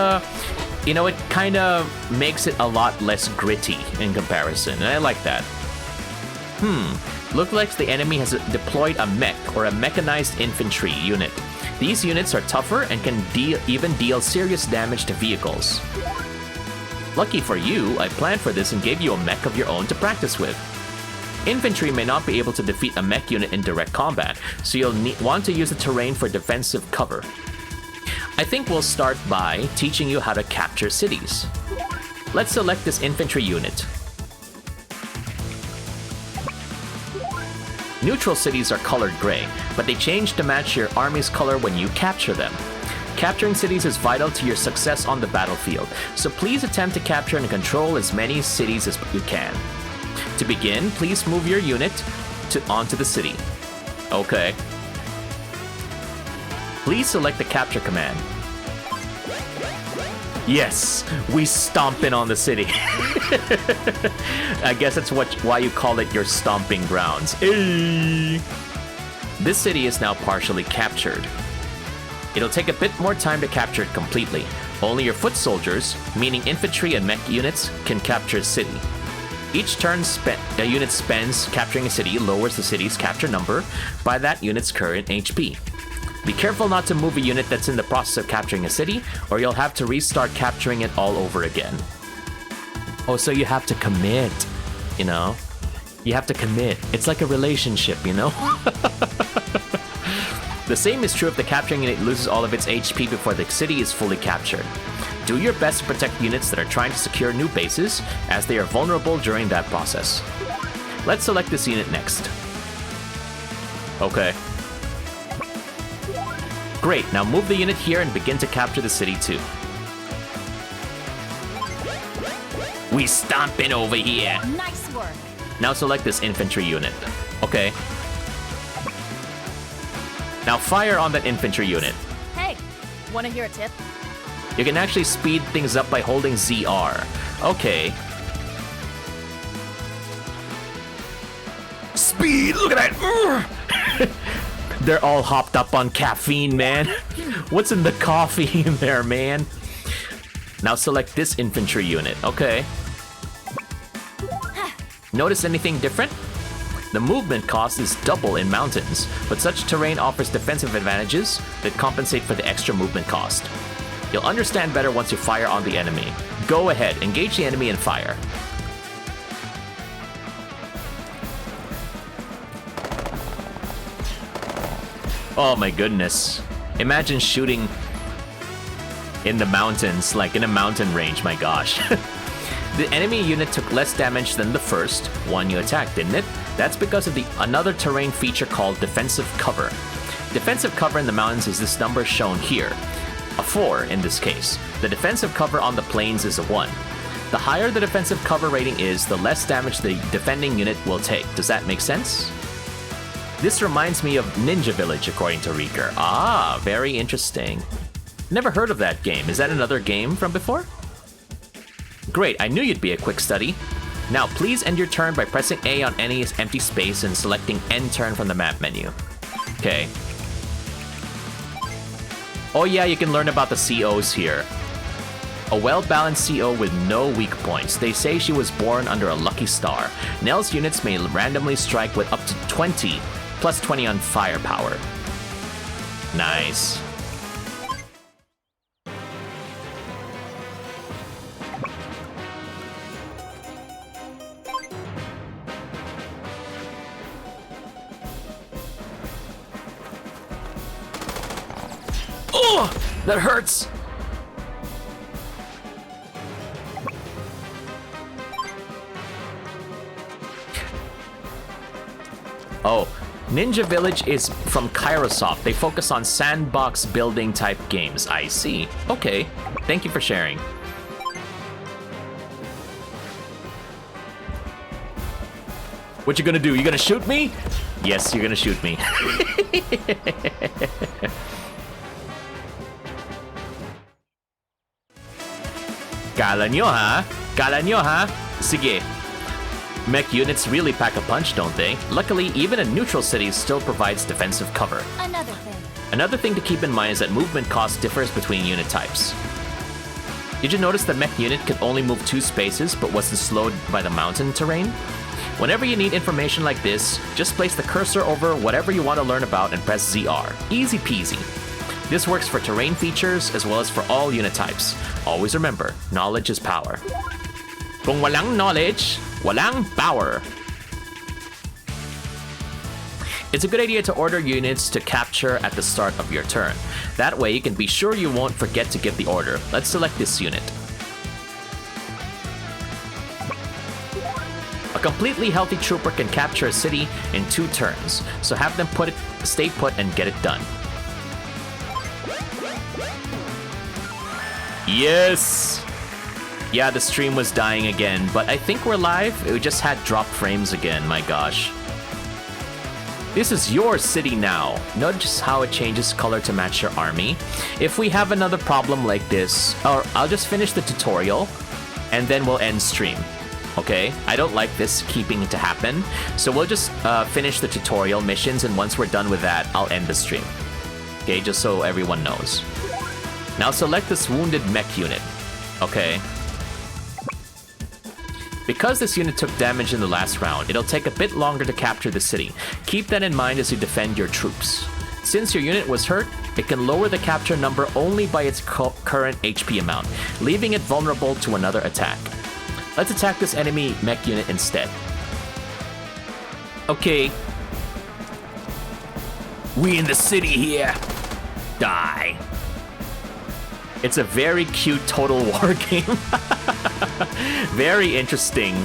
you know, it kind of makes it a lot less gritty in comparison, and I like that. Look like the enemy has deployed a mech or a mechanized infantry unit. These units are tougher and can even deal serious damage to vehicles. Lucky for you, I planned for this and gave you a mech of your own to practice with. Infantry may not be able to defeat a mech unit in direct combat, so you'll want to use the terrain for defensive cover. I think we'll start by teaching you how to capture cities. Let's select this infantry unit. Neutral cities are colored gray, but they change to match your army's color when you capture them. Capturing cities is vital to your success on the battlefield, so please attempt to capture and control as many cities as you can. To begin, please move your unit onto the city. Okay. Please select the capture command. Yes, we stomping on the city. I guess that's why you call it your stomping grounds. Hey. This city is now partially captured. It'll take a bit more time to capture it completely. Only your foot soldiers, meaning infantry and mech units, can capture a city. Each turn a unit spends capturing a city lowers the city's capture number by that unit's current HP. Be careful not to move a unit that's in the process of capturing a city, or you'll have to restart capturing it all over again. Oh, so you have to commit, you know? You have to commit. It's like a relationship, you know? The same is true if the capturing unit loses all of its HP before the city is fully captured. Do your best to protect units that are trying to secure new bases, as they are vulnerable during that process. Let's select this unit next. Okay. Great, now move the unit here and begin to capture the city too. We stomping over here. Nice work. Now select this infantry unit. Okay. Now fire on that infantry unit. Hey, wanna hear a tip? You can actually speed things up by holding ZR. Okay. Speed! Look at that! They're all hopped up on caffeine, man. What's in the coffee in there, man? Now select this infantry unit. Okay. Notice anything different? The movement cost is double in mountains, but such terrain offers defensive advantages that compensate for the extra movement cost. You'll understand better once you fire on the enemy. Go ahead, engage the enemy and fire. Oh my goodness. Imagine shooting in the mountains, like in a mountain range, my gosh. The enemy unit took less damage than the first one you attacked, didn't it? That's because of another terrain feature called defensive cover. Defensive cover in the mountains is this number shown here. A 4 in this case. The defensive cover on the plains is a 1. The higher the defensive cover rating is, the less damage the defending unit will take. Does that make sense? This reminds me of Ninja Village, according to Reeker. Ah, very interesting. Never heard of that game. Is that another game from before? Great, I knew you'd be a quick study. Now, please end your turn by pressing A on any empty space and selecting End Turn from the map menu. Okay. Oh yeah, you can learn about the COs here. A well-balanced CO with no weak points. They say she was born under a lucky star. Nell's units may randomly strike with up to 20, plus 20 on firepower. Nice. Oh, that hurts. Oh, Ninja Village is from Kairosoft. They focus on sandbox building type games. I see. Okay, thank you for sharing. What you gonna do? You gonna shoot me? Yes, you're gonna shoot me. Kala nyo, ha? Kala nyo, ha? Sige. Mech units really pack a punch, don't they? Luckily, even a neutral city still provides defensive cover. Another thing to keep in mind is that movement cost differs between unit types. Did you notice the mech unit could only move 2 spaces but wasn't slowed by the mountain terrain? Whenever you need information like this, just place the cursor over whatever you want to learn about and press ZR. Easy peasy. This works for terrain features as well as for all unit types. Always remember, knowledge is power. Kung walang knowledge, walang power. It's a good idea to order units to capture at the start of your turn. That way you can be sure you won't forget to give the order. Let's select this unit. A completely healthy trooper can capture a city in 2 turns, so have them stay put and get it done. Yes! Yeah, the stream was dying again, but I think we're live. We just had drop frames again, my gosh. This is your city now. Notice how it changes color to match your army. If we have another problem like this, or I'll just finish the tutorial, and then we'll end stream. Okay? I don't like this keeping to happen, so we'll just finish the tutorial missions, and once we're done with that, I'll end the stream. Okay, just so everyone knows. Now select this wounded mech unit. Okay. Because this unit took damage in the last round, it'll take a bit longer to capture the city. Keep that in mind as you defend your troops. Since your unit was hurt, it can lower the capture number only by its current HP amount, leaving it vulnerable to another attack. Let's attack this enemy mech unit instead. Okay. We in the city here. Die. It's a very cute Total War game. Very interesting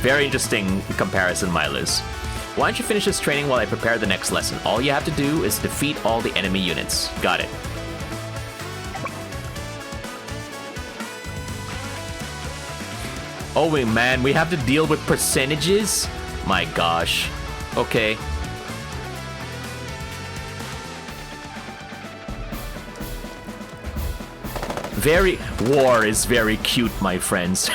comparison, Milas. Why don't you finish this training while I prepare the next lesson? All you have to do is defeat all the enemy units. Got it. Oh, wait, man, we have to deal with percentages? My gosh. Okay. War is very cute, my friends.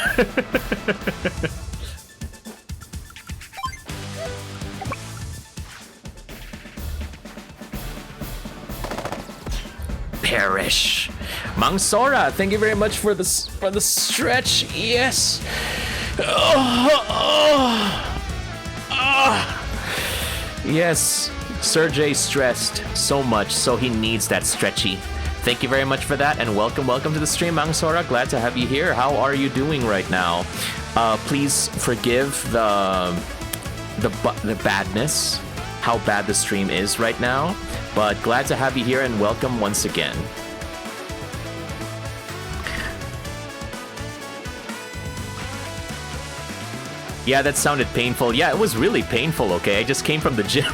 Perish. Mangsora, thank you very much for the stretch. Yes. Yes. Serjay stressed so much, so he needs that stretchy. Thank you very much for that, and welcome to the stream, Mangsora. Glad to have you here. How are you doing right now? Please forgive the badness, how bad the stream is right now, but glad to have you here and welcome once again. Yeah, that sounded painful. Yeah, it was really painful, okay? I just came from the gym.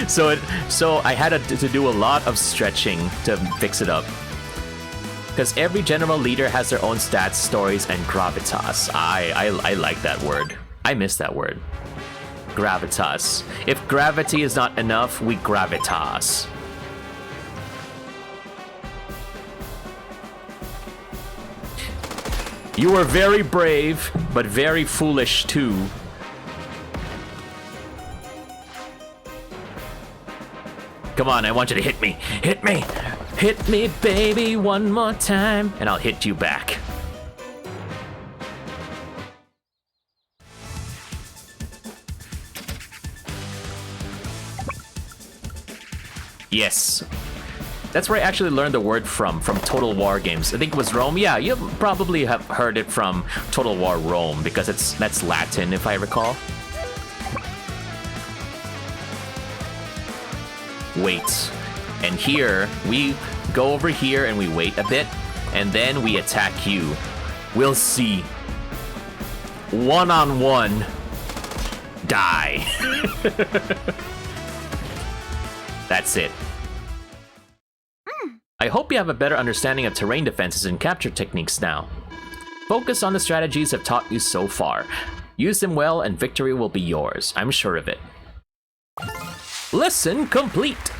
So I had to do a lot of stretching to fix it up. Because every general leader has their own stats, stories, and gravitas. I like that word. I miss that word. Gravitas. If gravity is not enough, we gravitas. You were very brave, but very foolish too. Come on, I want you to hit me. Hit me! Hit me, baby, one more time, and I'll hit you back. Yes. That's where I actually learned the word from Total War games. I think it was Rome. Yeah, you probably have heard it from Total War Rome, because that's Latin, if I recall. Wait. And here, we go over here and we wait a bit, and then we attack you. We'll see. One-on-one. Die. That's it. I hope you have a better understanding of terrain defenses and capture techniques now. Focus on the strategies I've taught you so far. Use them well and victory will be yours. I'm sure of it. Lesson complete!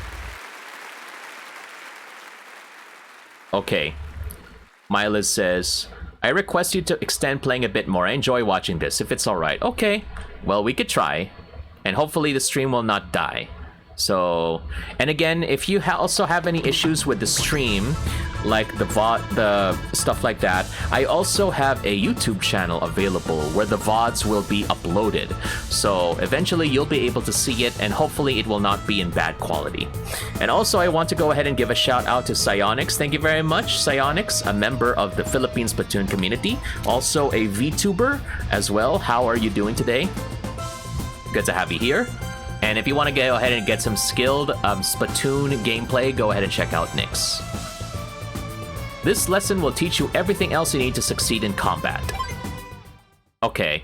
Okay. Milas says, I request you to extend playing a bit more. I enjoy watching this, if it's alright. Okay. Well, we could try. And hopefully the stream will not die. So, and again, if you also have any issues with the stream, like the VOD, the stuff like that, I also have a YouTube channel available where the VODs will be uploaded. So eventually you'll be able to see it, and hopefully it will not be in bad quality. And also I want to go ahead and give a shout out to Psyonix. Thank you very much, Psyonix, a member of the Philippine Splatoon community, also a VTuber as well. How are you doing today? Good to have you here. And if you want to go ahead and get some skilled Splatoon gameplay, go ahead and check out Nyx. This lesson will teach you everything else you need to succeed in combat. Okay.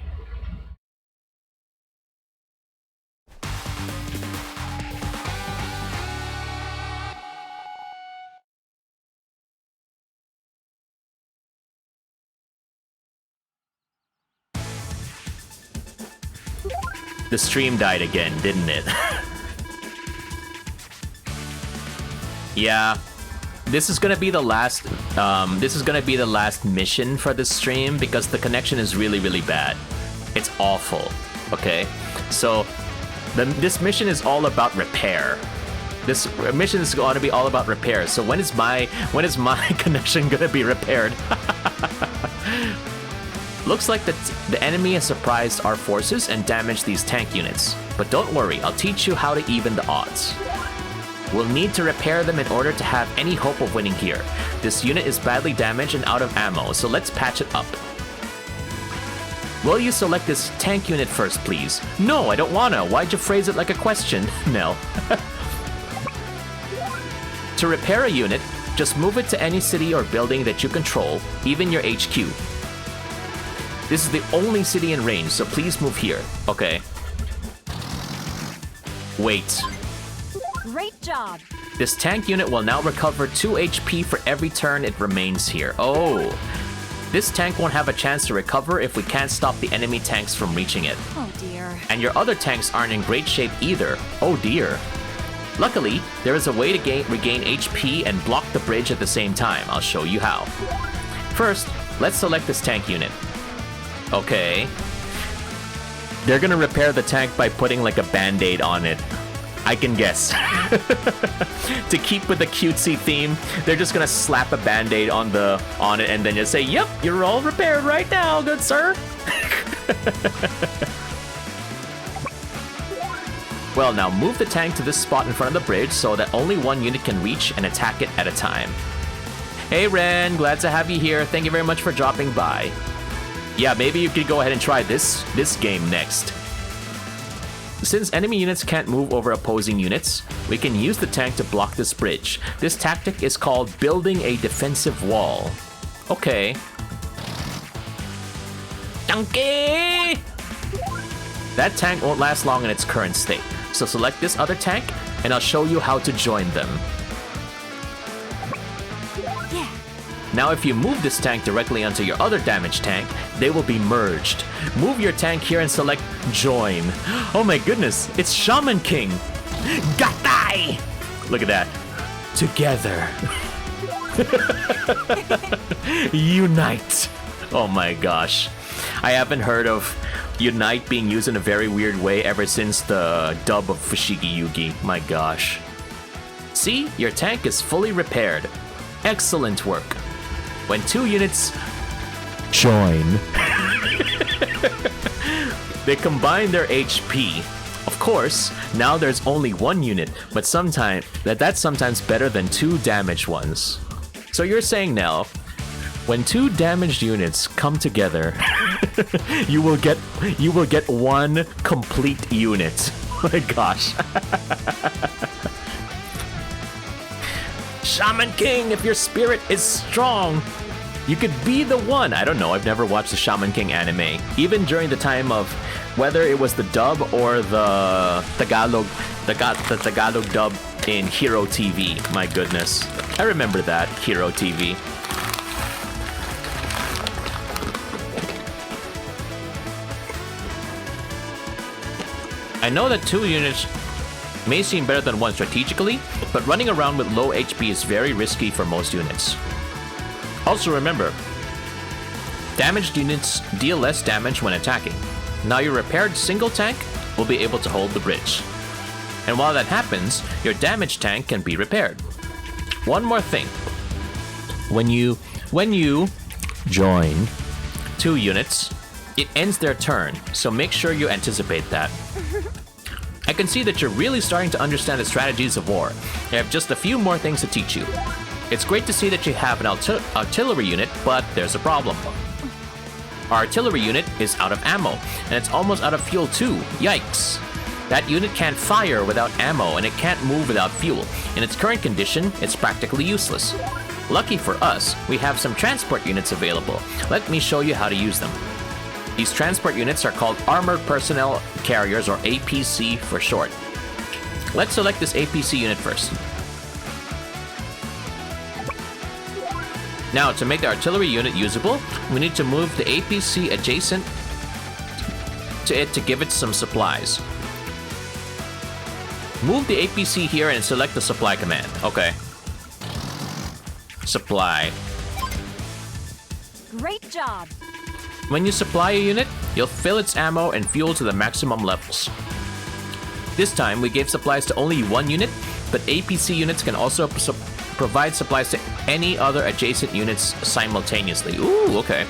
The stream died again, didn't it? Yeah. This is gonna be the last mission for this stream because the connection is really, really bad. It's awful. Okay? So this mission is all about repair. This mission is going to be all about repair. So when is my connection gonna be repaired? Looks like the enemy has surprised our forces and damaged these tank units. But don't worry, I'll teach you how to even the odds. We'll need to repair them in order to have any hope of winning here. This unit is badly damaged and out of ammo, so let's patch it up. Will you select this tank unit first, please? No, I don't wanna. Why'd you phrase it like a question, Nell? To repair a unit, just move it to any city or building that you control, even your HQ. This is the only city in range, so please move here. Okay. Wait. Great job. This tank unit will now recover 2 HP for every turn it remains here. Oh. This tank won't have a chance to recover if we can't stop the enemy tanks from reaching it. Oh dear. And your other tanks aren't in great shape either. Oh dear. Luckily, there is a way to regain HP and block the bridge at the same time. I'll show you how. First, let's select this tank unit. Okay. They're gonna repair the tank by putting like a band-aid on it. I can guess. To keep with the cutesy theme, they're just gonna slap a band-aid on it and then just say, "Yep, you're all repaired right now, good sir." Well, now move the tank to this spot in front of the bridge so that only one unit can reach and attack it at a time. Hey Ren, glad to have you here. Thank you very much for dropping by. Yeah, maybe you could go ahead and try this game next. Since enemy units can't move over opposing units, we can use the tank to block this bridge. This tactic is called building a defensive wall. Okay. Donkey! That tank won't last long in its current state, so select this other tank, and I'll show you how to join them. Yeah. Now if you move this tank directly onto your other damaged tank, they will be merged. Move your tank here and select Join. Oh my goodness, it's Shaman King! Gatai! Look at that. Together. Unite. Oh my gosh. I haven't heard of Unite being used in a very weird way ever since the dub of Fushigi Yugi. My gosh. See? Your tank is fully repaired. Excellent work. When two units join, they combine their HP. Of course, now there's only one unit, but that's sometimes better than two damaged ones. So you're saying now, when two damaged units come together, you will get one complete unit. Oh my gosh. Shaman King, if your spirit is strong, you could be the one. I don't know, I've never watched the Shaman King anime. Even during the time of whether it was the dub or the Tagalog dub in Hero TV. My goodness. I remember that, Hero TV. I know that two units may seem better than one strategically, but running around with low HP is very risky for most units. Also remember, damaged units deal less damage when attacking. Now your repaired single tank will be able to hold the bridge. And while that happens, your damaged tank can be repaired. One more thing. When you join two units, it ends their turn, so make sure you anticipate that. I can see that you're really starting to understand the strategies of war. I have just a few more things to teach you. It's great to see that you have an artillery unit, but there's a problem. Our artillery unit is out of ammo, and it's almost out of fuel too. Yikes. That unit can't fire without ammo, and it can't move without fuel. In its current condition, it's practically useless. Lucky for us, we have some transport units available. Let me show you how to use them. These transport units are called Armored Personnel Carriers, or APC for short. Let's select this APC unit first. Now, to make the artillery unit usable, we need to move the APC adjacent to it to give it some supplies. Move the APC here and select the supply command. Okay. Supply. Great job. When you supply a unit, you'll fill its ammo and fuel to the maximum levels. This time, we gave supplies to only one unit, but APC units can also provide supplies to any other adjacent units simultaneously. Ooh, okay.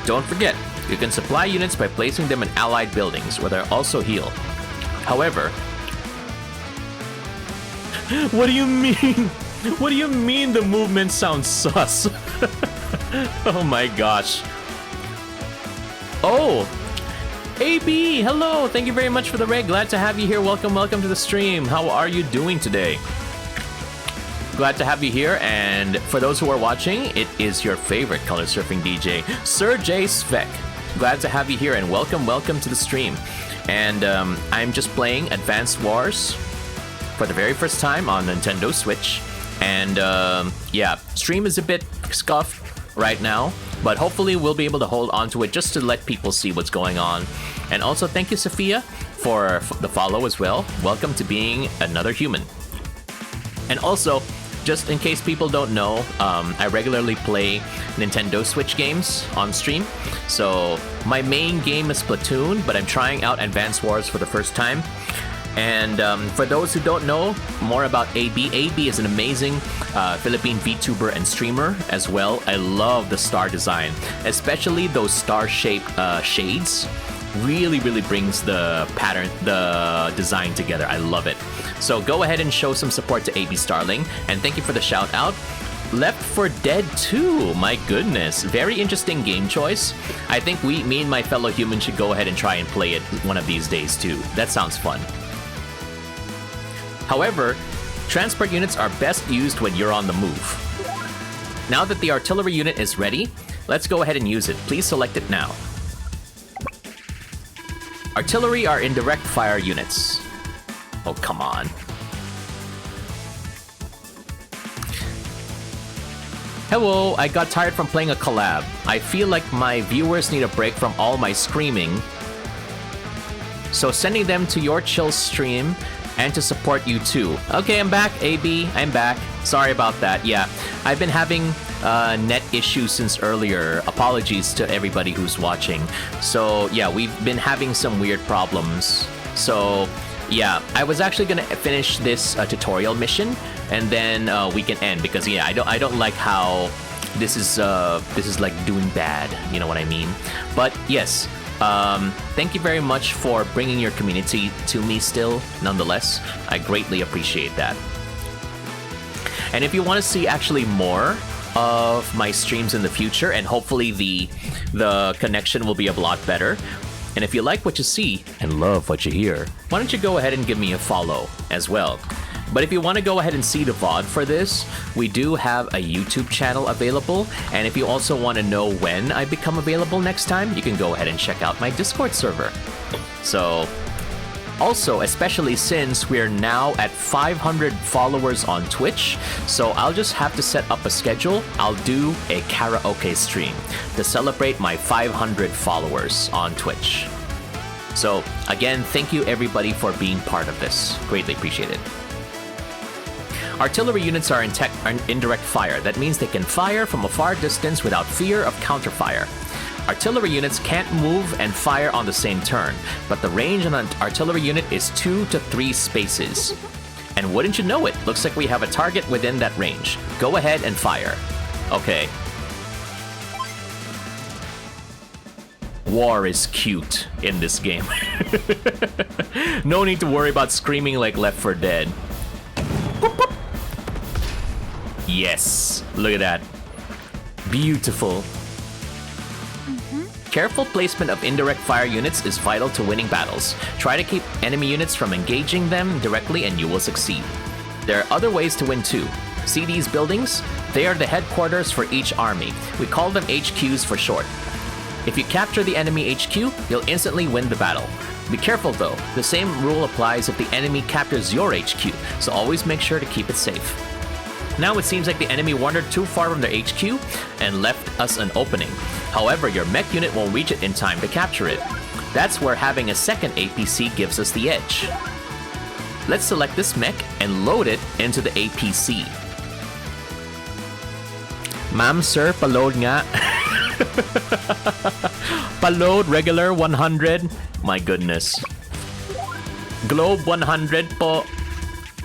Don't forget, you can supply units by placing them in allied buildings, where they'll also heal. However... What do you mean? What do you mean the movement sounds sus? Oh my gosh. Oh! AB, hello! Thank you very much for the raid. Glad to have you here. Welcome to the stream. How are you doing today? Glad to have you here, and for those who are watching, it is your favorite color surfing DJ, Serjay Svek. Glad to have you here, and welcome to the stream. And I'm just playing Advanced Wars for the very first time on Nintendo Switch. And yeah, stream is a bit scuffed right now, but hopefully we'll be able to hold on to it just to let people see what's going on. And also thank you, Sophia, for the follow as well. Welcome to being another human. And also, just in case people don't know, I regularly play Nintendo Switch games on stream. So my main game is Splatoon, but I'm trying out Advance Wars for the first time. And for those who don't know more about AB, AB is an amazing Philippine VTuber and streamer as well. I love the star design, especially those star-shaped shades. Really brings the pattern, the design together. I love it. So go ahead and show some support to AB Starling, and thank you for the shout out. Left 4 Dead 2, my goodness, very interesting game choice. I think me and my fellow humans should go ahead and try and play it one of these days too. That sounds fun. However, transport units are best used when you're on the move. Now that the artillery unit is ready, let's go ahead and use it. Please select it now. Artillery are indirect fire units. Oh, come on. Hello, I got tired from playing a collab. I feel like my viewers need a break from all my screaming. So sending them to your chill stream and to support you too. Okay, I'm back, AB. I'm back. Sorry about that. Yeah, I've been having net issues since earlier. Apologies to everybody who's watching. So yeah, we've been having some weird problems. So yeah, I was actually gonna finish this tutorial mission, and then we can end, because yeah, I don't like how this is like doing bad. You know what I mean? But yes. Thank you very much for bringing your community to me still, nonetheless. I greatly appreciate that. And if you want to see actually more of my streams in the future, and hopefully the connection will be a lot better, and if you like what you see and love what you hear, why don't you go ahead and give me a follow as well. But if you want to go ahead and see the VOD for this, we do have a YouTube channel available. And if you also want to know when I become available next time, you can go ahead and check out my Discord server. So, also, especially since we're now at 500 followers on Twitch, so I'll just have to set up a schedule. I'll do a karaoke stream to celebrate my 500 followers on Twitch. So, again, thank you everybody for being part of this. Greatly appreciate it. Artillery units are indirect fire. That means they can fire from a far distance without fear of counterfire. Artillery units can't move and fire on the same turn, but the range on an artillery unit is 2 to 3 spaces. And wouldn't you know it, looks like we have a target within that range. Go ahead and fire. Okay. War is cute in this game. No need to worry about screaming like Left 4 Dead. Boop, boop. Yes, look at that. Beautiful. Careful placement of indirect fire units is vital to winning battles. Try to keep enemy units from engaging them directly and you will succeed. There are other ways to win too. See these buildings? They are the headquarters for each army. We call them HQs for short. If you capture the enemy HQ, you'll instantly win the battle. Be careful though, the same rule applies if the enemy captures your HQ, so always make sure to keep it safe. Now it seems like the enemy wandered too far from their HQ and left us an opening. However, your mech unit won't reach it in time to capture it. That's where having a second APC gives us the edge. Let's select this mech and load it into the APC. Ma'am, sir, paload nga. Paload regular 100. My goodness. Globe 100 po.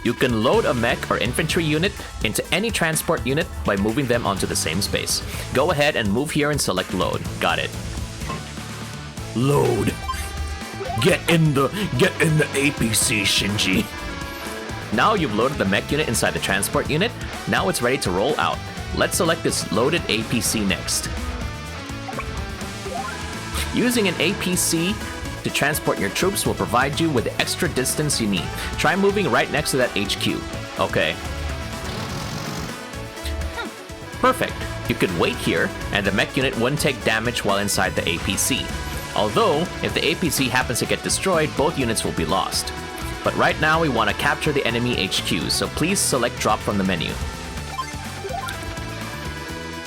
You can load a mech or infantry unit into any transport unit by moving them onto the same space. Go ahead and move here and select load. Got it. Load. Get in the APC, Shinji. Now you've loaded the mech unit inside the transport unit. Now it's ready to roll out. Let's select this loaded APC next. Using an APC to transport your troops will provide you with the extra distance you need. Try moving right next to that HQ. Okay. Perfect. You could wait here, and the mech unit wouldn't take damage while inside the APC. Although, if the APC happens to get destroyed, both units will be lost. But right now we want to capture the enemy HQ, so please select drop from the menu.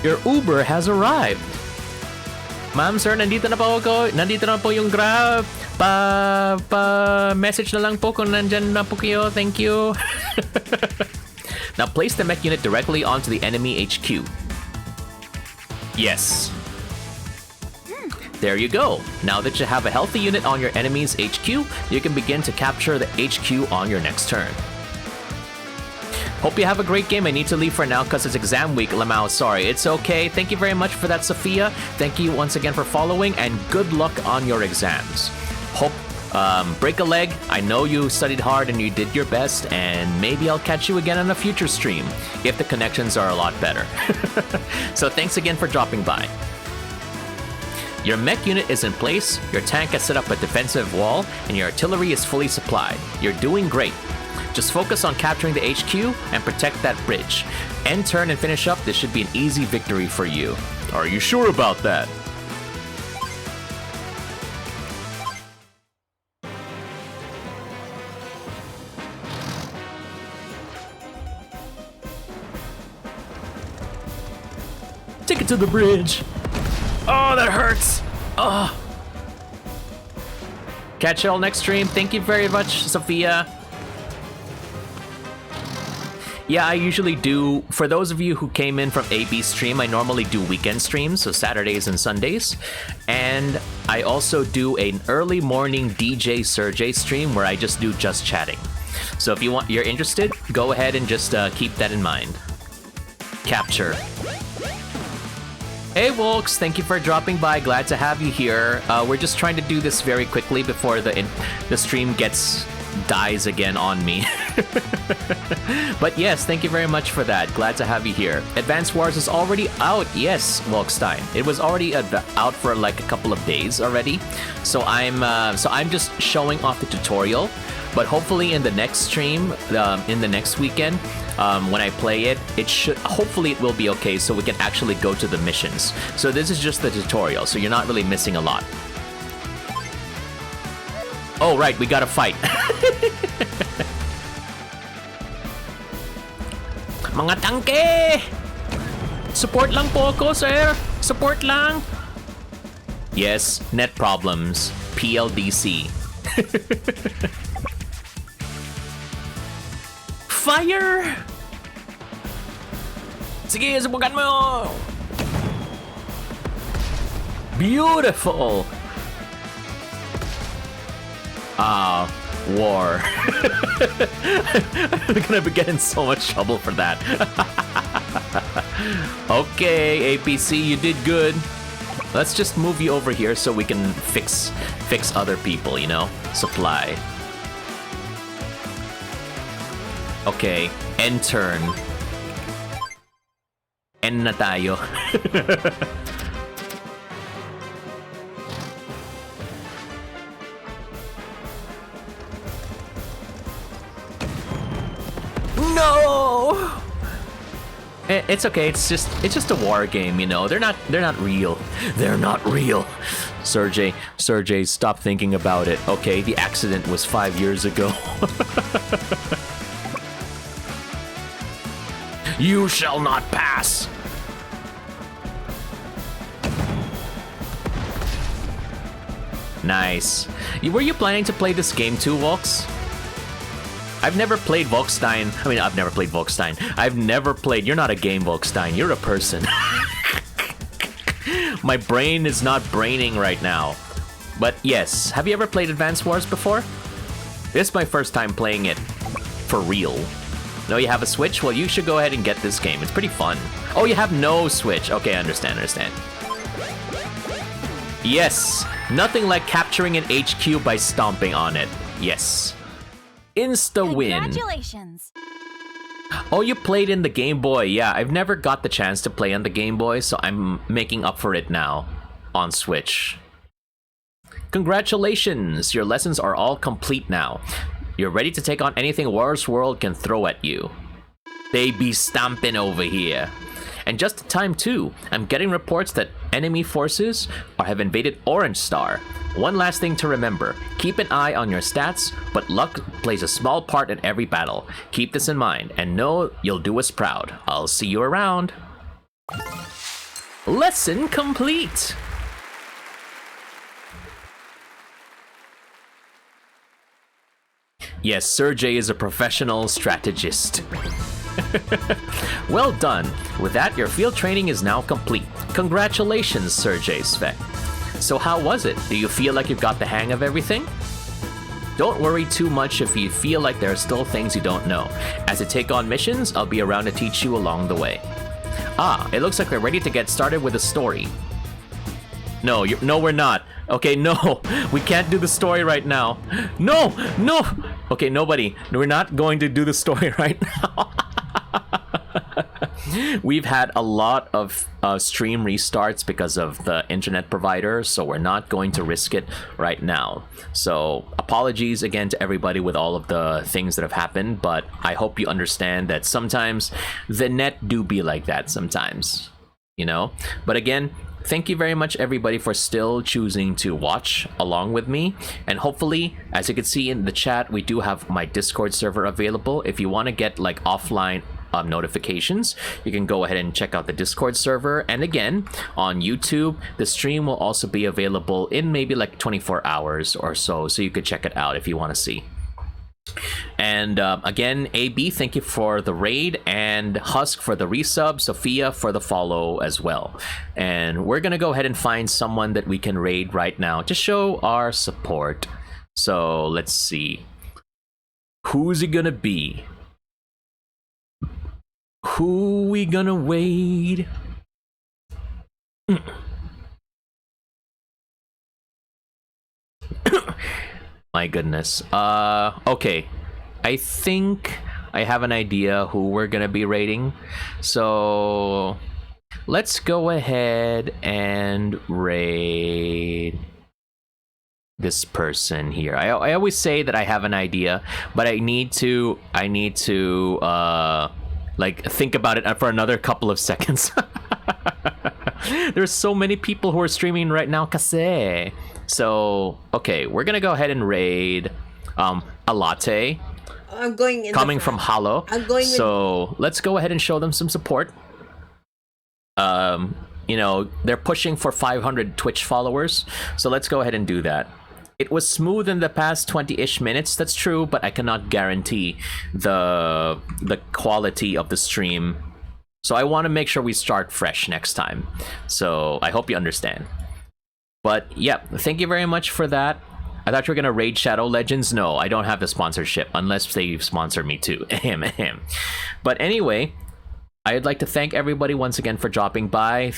Your Uber has arrived. Ma'am, sir, nandito na po ako. Nandito na po yung Grab. Message na lang po kung nandyan na po kayo. Thank you. Now place the mech unit directly onto the enemy HQ. Yes. There you go. Now that you have a healthy unit on your enemy's HQ, you can begin to capture the HQ on your next turn. Hope you have a great game. I need to leave for now because it's exam week, Lamau. Sorry. It's okay. Thank you very much for that, Sophia. Thank you once again for following, and good luck on your exams. Hope, break a leg. I know you studied hard and you did your best, and maybe I'll catch you again on a future stream if the connections are a lot better. So thanks again for dropping by. Your mech unit is in place, your tank has set up a defensive wall, and your artillery is fully supplied. You're doing great. Just focus on capturing the HQ and protect that bridge. End turn and finish up, this should be an easy victory for you. Are you sure about that? Take it to the bridge. Oh, that hurts. Oh. Catch y'all next stream. Thank you very much, Sophia. Yeah, I usually do. For those of you who came in from AB stream, I normally do weekend streams, so Saturdays and Sundays. And I also do an early morning DJ Serjay stream where I just do just chatting. So if you're interested, go ahead and just keep that in mind. Capture. Hey Wolks, thank you for dropping by. Glad to have you here. We're just trying to do this very quickly before the stream dies again on me. But yes, thank you very much for that. Glad to have you here. Advance Wars is already out. Yes, Wolkstein. It was already out for like a couple of days already. So I'm just showing off the tutorial. But hopefully in the next stream, in the next weekend, when I play it, hopefully it will be okay so we can actually go to the missions. So this is just the tutorial, so you're not really missing a lot. Oh, right, we gotta fight. Mga tangke! Support lang po ako, sir. Support lang. Yes, net problems. PLDC. Fire! Sige, subukan mo! Beautiful! War. I'm gonna be getting so much trouble for that. Okay, APC, you did good. Let's just move you over here so we can fix other people, you know? Supply. Okay, end turn. End na tayo. No! It's okay. It's just a war game, you know. They're not real. They're not real. Serjay, stop thinking about it. Okay, the accident was 5 years ago. You shall not pass. Nice. Were you planning to play this game too, Vox? I've never played Volkstein. I mean, I've never played Volkstein. I've never played... You're not a game, Volkstein. You're a person. My brain is not braining right now. But yes, have you ever played Advance Wars before? This is my first time playing it for real. No, you have a Switch? Well, you should go ahead and get this game. It's pretty fun. Oh, you have no Switch. Okay, I understand. Yes, nothing like capturing an HQ by stomping on it. Yes. Insta-win. Congratulations. Oh, you played in the Game Boy. Yeah, I've never got the chance to play on the Game Boy, so I'm making up for it now on Switch. Congratulations! Your lessons are all complete now. You're ready to take on anything War's World can throw at you. They be stomping over here. And just in time too, I'm getting reports that enemy forces have invaded Orange Star. One last thing to remember, keep an eye on your stats, but luck plays a small part in every battle. Keep this in mind, and know you'll do us proud. I'll see you around. Lesson complete! Yes, Serjay is a professional strategist. Well done. With that, your field training is now complete. Congratulations, Serjay Svek. So how was it? Do you feel like you've got the hang of everything? Don't worry too much if you feel like there are still things you don't know. As you take on missions, I'll be around to teach you along the way. Ah, it looks like we're ready to get started with the story. No, we're not. Okay, no, we can't do the story right now. No. Okay, nobody. We're not going to do the story right now. We've had a lot of stream restarts because of the internet provider, so we're not going to risk it right now. So apologies again to everybody with all of the things that have happened, but I hope you understand that sometimes the net do be like that sometimes, you know? But again, thank you very much everybody for still choosing to watch along with me, and hopefully, as you can see in the chat, we do have my Discord server available. If you want to get like offline notifications, you can go ahead and check out the Discord server. And again, on YouTube, the stream will also be available in maybe like 24 hours or so you could check it out if you want to see. And again, AB, thank you for the raid, and Husk for the resub, Sophia for the follow as well. And we're gonna go ahead and find someone that we can raid right now to show our support. So let's see, who's it gonna be? Who we gonna raid? My goodness. Okay. I think I have an idea who we're gonna be raiding. So let's go ahead and raid this person here. I always say that I have an idea, but I need to like think about it for another couple of seconds. There's so many people who are streaming right now, kasi. So okay, we're gonna go ahead and raid a latte. I'm going in coming from Hollow. I'm going. So let's go ahead and show them some support. You know, they're pushing for 500 Twitch followers, so let's go ahead and do that. It was smooth in the past 20-ish minutes, that's true, but I cannot guarantee the quality of the stream. So I want to make sure we start fresh next time. So I hope you understand. But yeah, thank you very much for that. I thought you were going to raid Shadow Legends. No, I don't have the sponsorship, unless they sponsor me too. But anyway, I'd like to thank everybody once again for dropping by.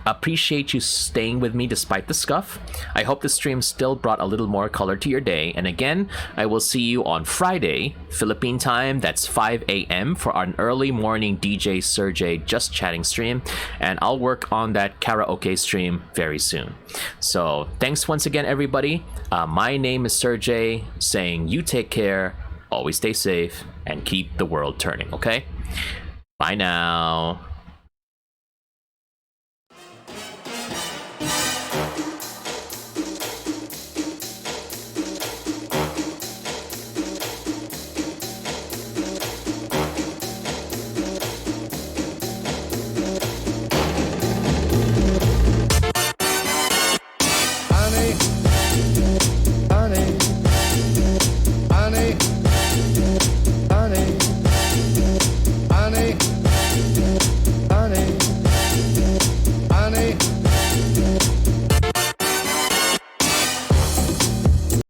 Appreciate you staying with me despite the scuff. I hope the stream still brought a little more color to your day. And again, I will see you on Friday, Philippine time. That's 5 a.m. for an early morning DJ Serjay Just Chatting stream. And I'll work on that karaoke stream very soon. So thanks once again, everybody. My name is Serjay, saying you take care, always stay safe, and keep the world turning, okay? Bye now.